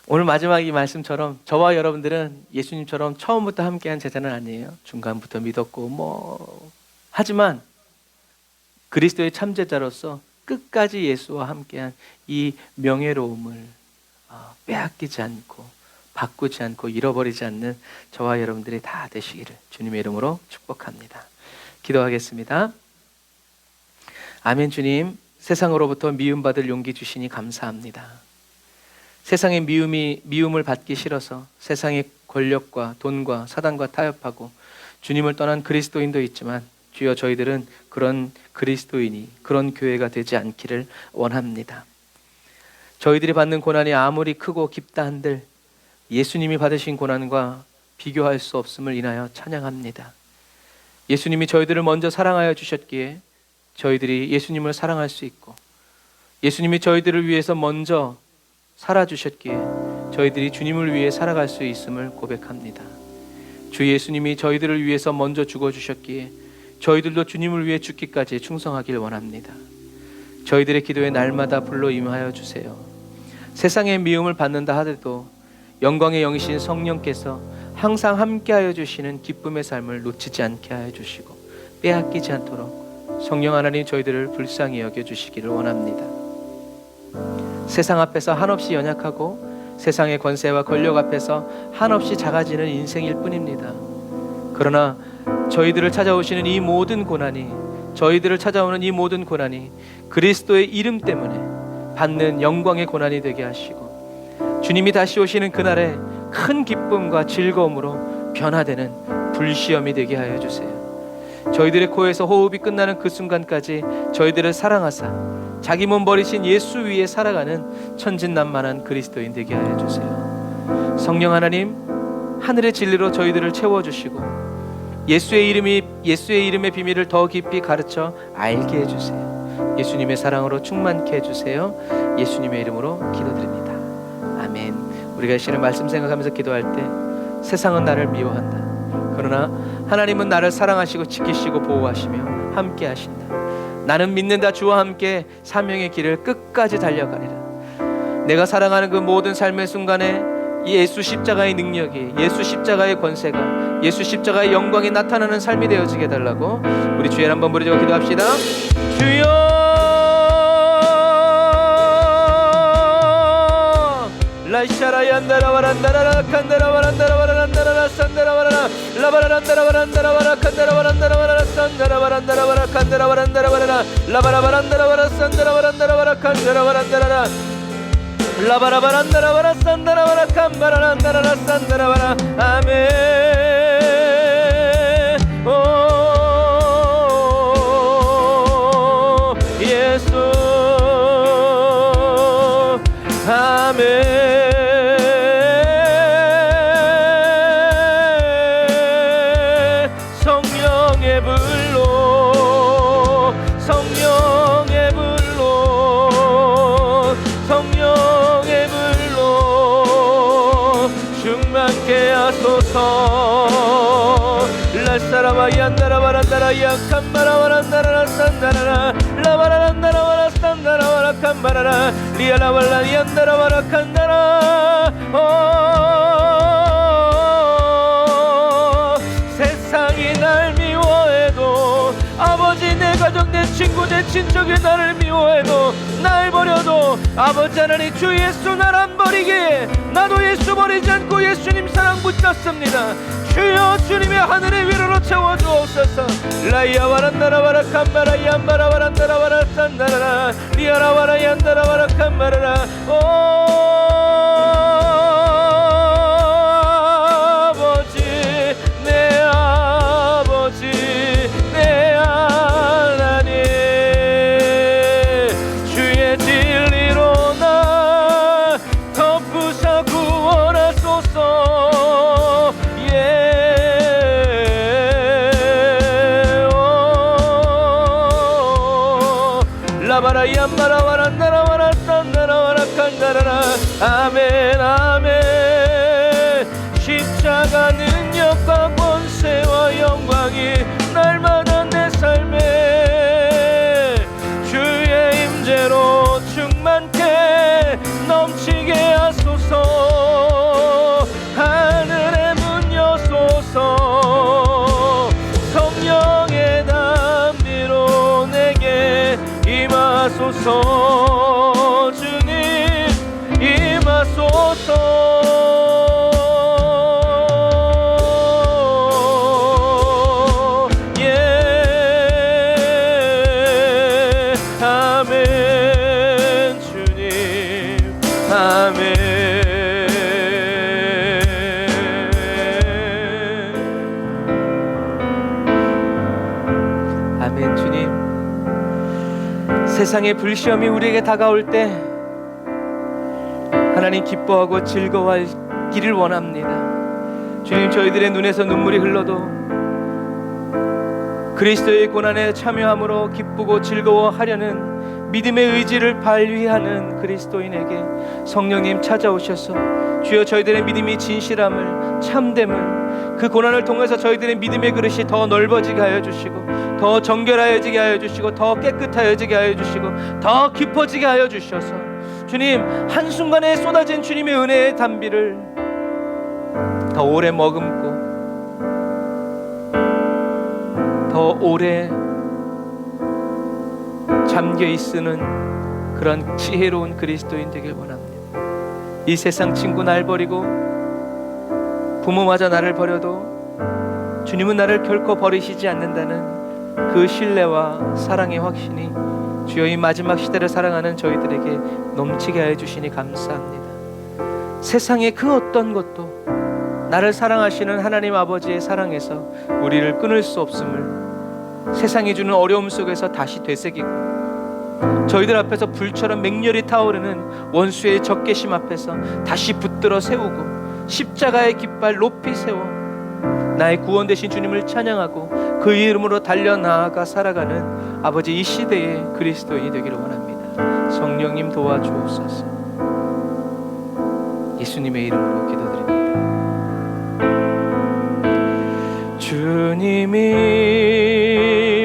오늘 마지막 이 말씀처럼 저와 여러분들은 예수님처럼 처음부터 함께한 제자는 아니에요. 중간부터 믿었고 하지만 그리스도의 참제자로서 끝까지 예수와 함께한 이 명예로움을 빼앗기지 않고 바꾸지 않고 잃어버리지 않는 저와 여러분들이 다 되시기를 주님의 이름으로 축복합니다. 기도하겠습니다. 아멘. 주님, 세상으로부터 미움받을 용기 주시니 감사합니다. 세상의 미움을 받기 싫어서 세상의 권력과 돈과 사단과 타협하고 주님을 떠난 그리스도인도 있지만, 주여 저희들은 그런 그리스도인이, 그런 교회가 되지 않기를 원합니다. 저희들이 받는 고난이 아무리 크고 깊다 한들 예수님이 받으신 고난과 비교할 수 없음을 인하여 찬양합니다. 예수님이 저희들을 먼저 사랑하여 주셨기에 저희들이 예수님을 사랑할 수 있고, 예수님이 저희들을 위해서 먼저 살아주셨기에 저희들이 주님을 위해 살아갈 수 있음을 고백합니다. 주 예수님이 저희들을 위해서 먼저 죽어주셨기에 저희들도 주님을 위해 죽기까지 충성하길 원합니다. 저희들의 기도에 날마다 불러 임하여 주세요. 세상의 미움을 받는다 하더라도 영광의 영이신 성령께서 항상 함께하여 주시는 기쁨의 삶을 놓치지 않게 하여 주시고 빼앗기지 않도록 성령 하나님 저희들을 불쌍히 여겨주시기를 원합니다. 세상 앞에서 한없이 연약하고 세상의 권세와 권력 앞에서 한없이 작아지는 인생일 뿐입니다. 그러나 저희들을 찾아오시는 이 모든 고난이, 저희들을 찾아오는 이 모든 고난이 그리스도의 이름 때문에 받는 영광의 고난이 되게 하시고, 주님이 다시 오시는 그날에 큰 기쁨과 즐거움으로 변화되는 불시험이 되게 하여 주세요. 저희들의 코에서 호흡이 끝나는 그 순간까지 저희들을 사랑하사 자기 몸 버리신 예수 위에 살아가는 천진난만한 그리스도인 되게 하여 주세요. 성령 하나님, 하늘의 진리로 저희들을 채워주시고 예수의 이름의 비밀을 더 깊이 가르쳐 알게 해주세요. 예수님의 사랑으로 충만케 해주세요. 예수님의 이름으로 기도드립니다. 아멘. 우리가 시는 말씀 생각하면서 기도할 때 세상은 나를 미워한다. 그러나 하나님은 나를 사랑하시고 지키시고 보호하시며 함께 하신다. 나는 믿는다. 주와 함께 사명의 길을 끝까지 달려가리라. 내가 사랑하는 그 모든 삶의 순간에 예수 십자가의 능력이, 예수 십자가의 권세가, 예수 십자가의 영광이 나타나는 삶이 되어지게 해달라고 우리 주에 한번 부르짖어 기도합시다. 주여 라샤라얀다라와란다라라 칸다라와란다라와란다라라 산다라와라라 라바라란다라와란다라와라 칸다라와란다라와라 산다라와란다라와라 칸다라와란다라와라 라바라바란다라와라 산다라와란다라와라 칸다라와란다라라 라바라바란다라와라 산다라와라 칸바라란다라라 산다라와라. 아멘. 오 예수 아멘. 성령의 불로 성령의 불로 성령의 불로 충만케 하소서. 라사라바 얀다라바란다라 약한바라바란다라 산다라라 라바라란다라바라 산다라바라 칸바라라 리아라발라 얀다라바라 칸다라. 세상이 날 미워해도 아버지 내 가족 내 친구 내 친척이 나를 미워해도 날 버려도 아버지 하나님 주 예수 날 안 버리게 나도 예수 버리지 않고 예수님 사랑 붙잡습니다. 주여 주님의 하늘의 위로로 채워주옵소서. 라이아바란다라바라 칸바라 얀바라바란다라바라 산다라라 리아라바라 얀다라바라 칸바라라. 아버지 내 아버지 내 하나님 주의 진리로 나 덮으사 구원하소서. 라바라 얀바라바란다라바라 산다라바라 칸다라라. 아멘 아멘. 십자가 능력과 권세와 영광이 날마다 내 삶에 주의 임재로 충만케 넘치게 하소서. 하늘의 문 여소서. 성령의 담비로 내게 임하소서. 주님 임하소서. 아멘. 주님 아멘. 아멘. 주님 세상의 불시험이 우리에게 다가올 때 하나님 기뻐하고 즐거워하기를 원합니다. 주님 저희들의 눈에서 눈물이 흘러도 그리스도의 고난에 참여함으로 기쁘고 즐거워하려는 믿음의 의지를 발휘하는 그리스도인에게 성령님 찾아오셔서 주여 저희들의 믿음이 진실함을 참됨을 그 고난을 통해서 저희들의 믿음의 그릇이 더 넓어지게 하여 주시고 더 정결하여지게 하여 주시고 더 깨끗하여지게 하여 주시고 더 깊어지게 하여 주셔서 주님 한순간에 쏟아진 주님의 은혜의 담비를 더 오래 머금고 더 오래 잠겨 있으는 그런 지혜로운 그리스도인 되길 원합니다. 이 세상 친구 날 버리고 부모마저 나를 버려도 주님은 나를 결코 버리시지 않는다는 그 신뢰와 사랑의 확신이 주여 이 마지막 시대를 사랑하는 저희들에게 넘치게 하여 주시니 감사합니다. 세상의 그 어떤 것도 나를 사랑하시는 하나님 아버지의 사랑에서 우리를 끊을 수 없음을 세상이 주는 어려움 속에서 다시 되새기고 저희들 앞에서 불처럼 맹렬히 타오르는 원수의 적개심 앞에서 다시 붙들어 세우고 십자가의 깃발 높이 세워 나의 구원 되신 주님을 찬양하고 그 이름으로 달려나아가 살아가는 아버지 이 시대의 그리스도인이 되기를 원합니다. 성령님 도와주옵소서. 예수님의 이름으로 기도드립니다. 주님이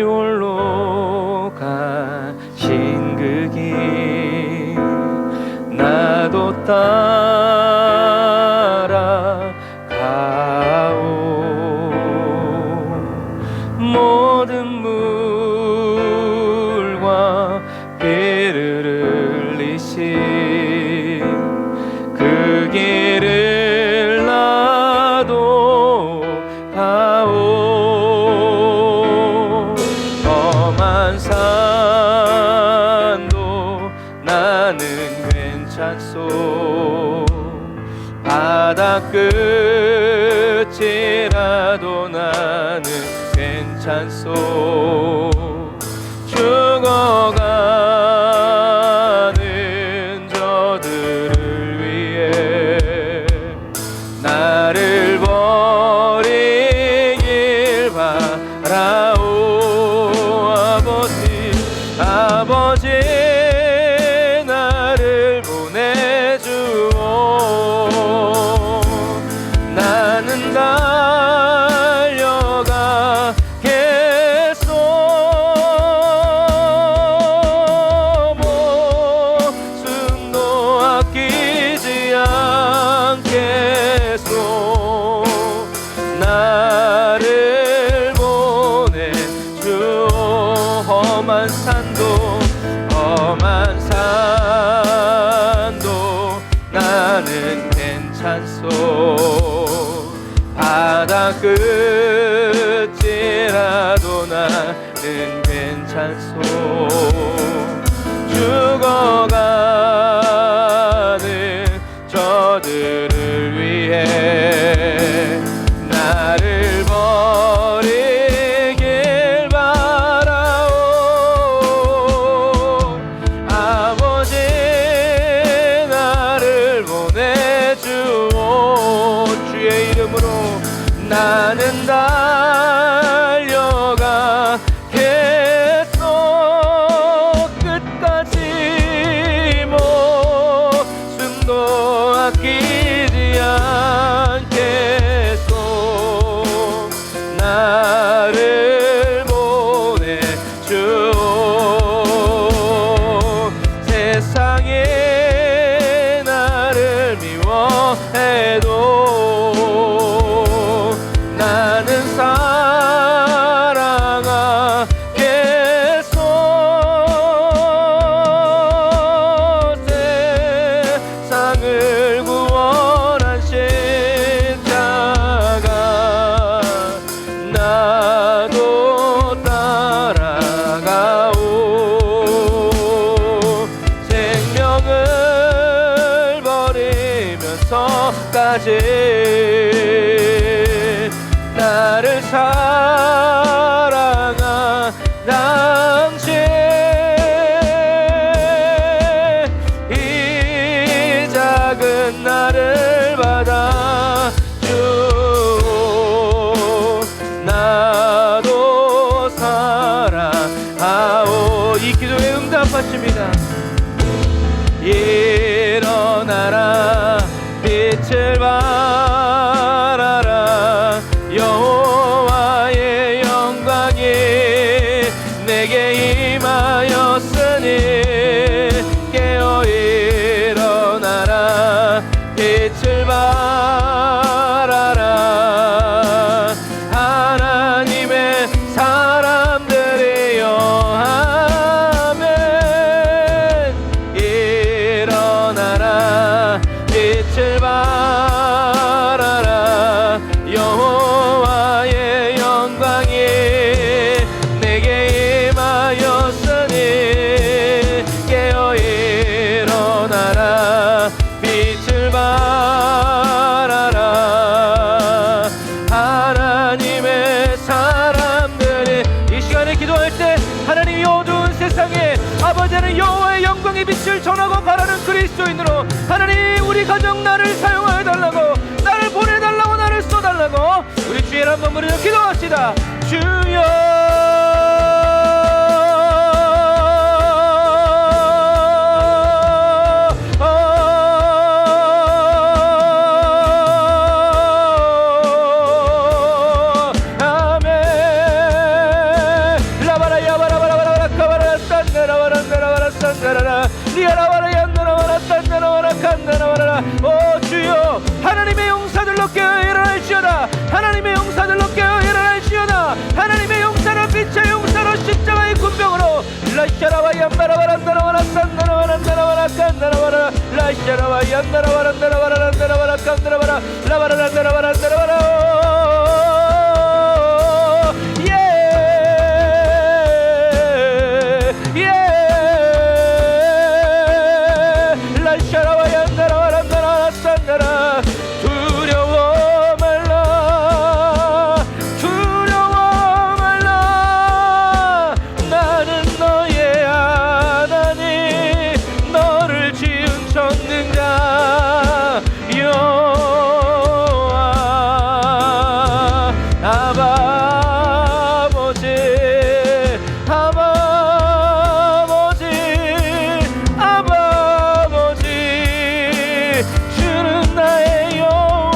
홀로 가신 그 길 나도 따라가오. 모든 물과 피를 흘리신 그 길을 나도 가오. 험한 산도 나는 괜찮소. 바다 끝이라도 나는 괜찮소. 죽어가는 저들을 죽어가는 저들을 위해 나를 버리길 바라오. 아버지 나를 보내주오. 주의 이름으로 나는 달려가 끝까지 목숨도 아끼지 않겠소. 나를 보내주오. 세상에 나를 미워해도 나는 사랑하겠소. 세상을 구원한 십자가 나도 따라가오. 생명을 버리면서까지 나를 사랑한 당신 이 작은 나를 받아주오. 나도 사랑하오. 이 기도에 응답하십니다. 일어나라 빛을 발하라. 여호와의 영광이 내게 임하였으니 깨어 일어나라 빛을 발하라. 하나님의 사람들이여 아멘. 일어나라 빛을 발하라. 여호와의 영광이 내게 임하였으니 깨어 일어나라 빛을 발하라. 하나님의 사람들이 이 시간에 기도할 때 하나님이 어두운 세상에 아버지는 여호와의 영광의 빛을 전하고 가라는 그리스도인으로 하나님 우리 가정 나를 사용하여 달라고, 나를 보내달라고, 나를 써달라고 우리 주의 한번 부르며 기도합시다. 주여 오 주여 하나님의 용사들로 깨어 일어날지어다. 하나님의 용사들로 깨어 일어날지어다. 하나님의 용사로 빛의 용사로 십자가의 군병으로 라샤라바얀다라바란다라바란다라바란다라바란다라바라 라샤라바얀다라바란다라바란다라바란다라바란다라바란다라바라. 두려워 말라 두려워 말라. 나는 너의 하나님 너를 지은 전능자 여호와. 아버지 주는 나의 여호와.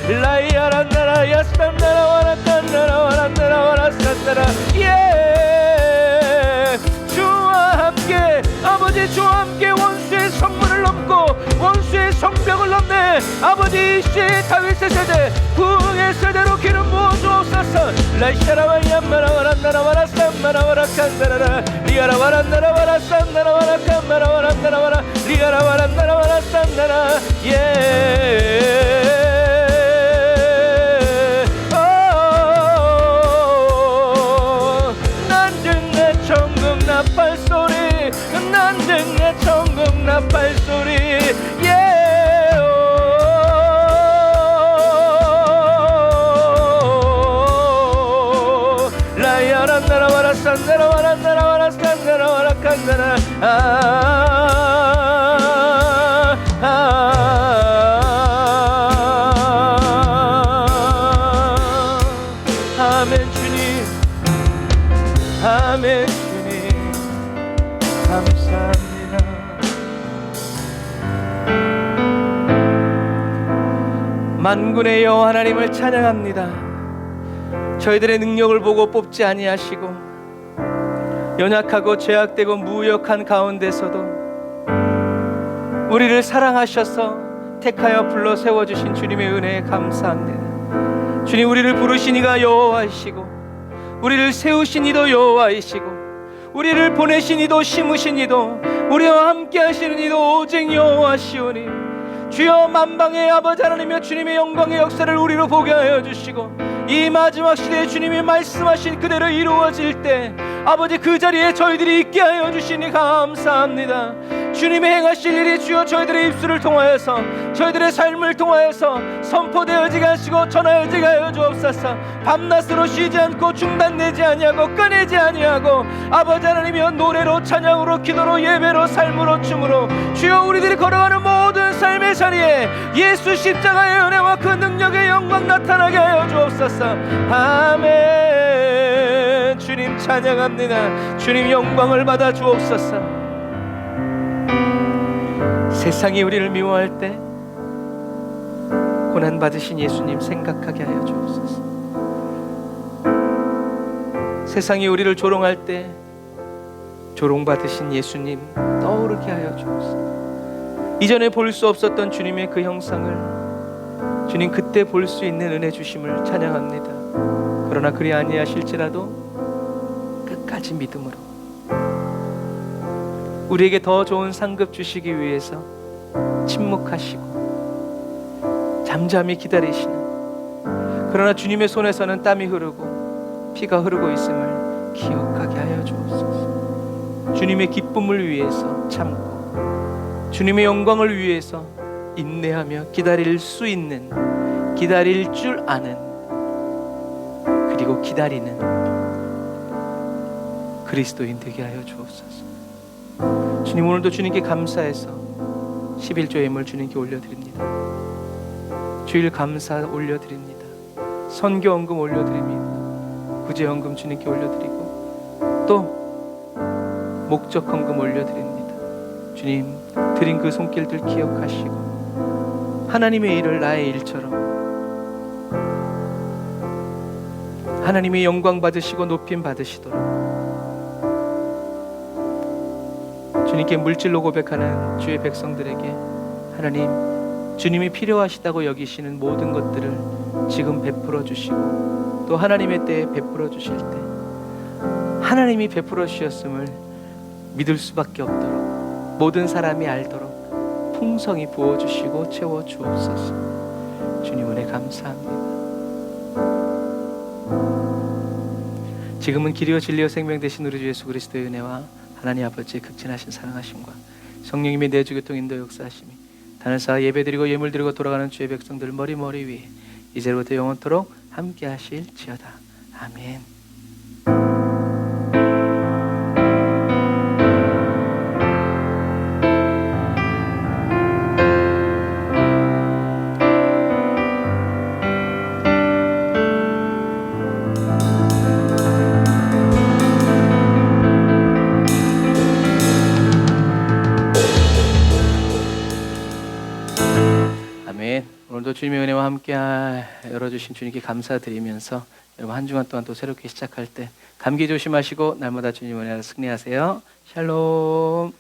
라이아란다라 야스탄다라 와라탄다라 와란다라 와라산다라. 주와 함께 아버지 주와 함께 원수의 성문을 넘고 원수의 성벽을 넘네. 아버지 이 시대의 다윗의 세대 부흥의 세대로 기름 부어주옵소서. 주셔서 라이샤라와야마라와란나라와라 쌈마라와라 칸다라라 리아라와란나라와라 쌈나라와라 칸마라와란나라와라 리아라와란나라와라 쌈나라 난 듣네 천국 나팔 소리 난 듣네 천국 나팔 소리 라이아란나라와라 쌈나라와란나라와라 쌈나라와라 칸다라 아멘 주님 아멘 주님 감사합니다. 만군의 여호와 하나님을 찬양합니다. 저희들의 능력을 보고 뽑지 아니하시고 연약하고 죄악되고 무역한 가운데서도 우리를 사랑하셔서 택하여 불러 세워주신 주님의 은혜에 감사합니다. 주님, 우리를 부르신 이가 여호와이시고 우리를 세우신 이도 여호와이시고 우리를 보내신 이도 심으신 이도 우리와 함께 하시는 이도 오직 여호와시오니 주여 만방의 아버지 하나님이여 주님의 영광의 역사를 우리로 보게 하여 주시고 이 마지막 시대에 주님이 말씀하신 그대로 이루어질 때 아버지 그 자리에 저희들이 있게 하여 주시니 감사합니다. 주님의 행하실 일이 주여 저희들의 입술을 통하여서 저희들의 삶을 통하여서 선포되어지게 하시고 전하여지게 하여 주옵소서. 밤낮으로 쉬지 않고 중단되지 아니하고 끊이지 아니하고 아버지 하나님이여 노래로 찬양으로 기도로 예배로 삶으로 춤으로 주여 우리들이 걸어가는 모든 삶의 자리에 예수 십자가의 은혜와 그 능력의 영광 나타나게 하여 주옵소서. 아멘. 주님 찬양합니다. 주님 영광을 받아 주옵소서. 세상이 우리를 미워할 때 고난받으신 예수님 생각하게 하여 주옵소서. 세상이 우리를 조롱할 때 조롱받으신 예수님 떠오르게 하여 주옵소서. 이전에 볼 수 없었던 주님의 그 형상을 주님 그때 볼 수 있는 은혜 주심을 찬양합니다. 그러나 그리 아니하실지라도 끝까지 믿음으로 우리에게 더 좋은 상급 주시기 위해서 침묵하시고 잠잠히 기다리시는, 그러나 주님의 손에서는 땀이 흐르고 피가 흐르고 있음을 기억하게 하여 주옵소서. 주님의 기쁨을 위해서 참고 주님의 영광을 위해서 인내하며 기다릴 수 있는, 기다릴 줄 아는, 그리고 기다리는 그리스도인 되게 하여 주옵소서. 주님, 오늘도 주님께 감사해서 11조 예물 주님께 올려드립니다. 주일 감사 올려드립니다. 선교헌금 올려드립니다. 구제헌금 주님께 올려드리고 또 목적헌금 올려드립니다. 주님, 드린 그 손길들 기억하시고 하나님의 일을 나의 일처럼 하나님의 영광 받으시고 높임 받으시도록 주님께 물질로 고백하는 주의 백성들에게 하나님, 주님이 필요하시다고 여기시는 모든 것들을 지금 베풀어 주시고 또 하나님의 때에 베풀어 주실 때 하나님이 베풀어 주셨음을 믿을 수밖에 없도록 모든 사람이 알도록 풍성히 부어주시고 채워 주옵소서. 주님 은혜 감사합니다. 지금은 길이요 진리요 생명 되신 우리 주 예수 그리스도의 은혜와 하나님 아버지의 극진하신 사랑하심과 성령님의 내주 교통 인도 역사하심이 단을 쌓아 예배드리고 예물드리고 돌아가는 주의 백성들 머리 위에 이제부터 영원토록 함께 하실지어다. 아멘. 오늘도 주님의 은혜와 함께 열어주신 주님께 감사드리면서 여러분 한 주간 동안 또 새롭게 시작할 때 감기 조심하시고 날마다 주님의 은혜로 승리하세요. 샬롬.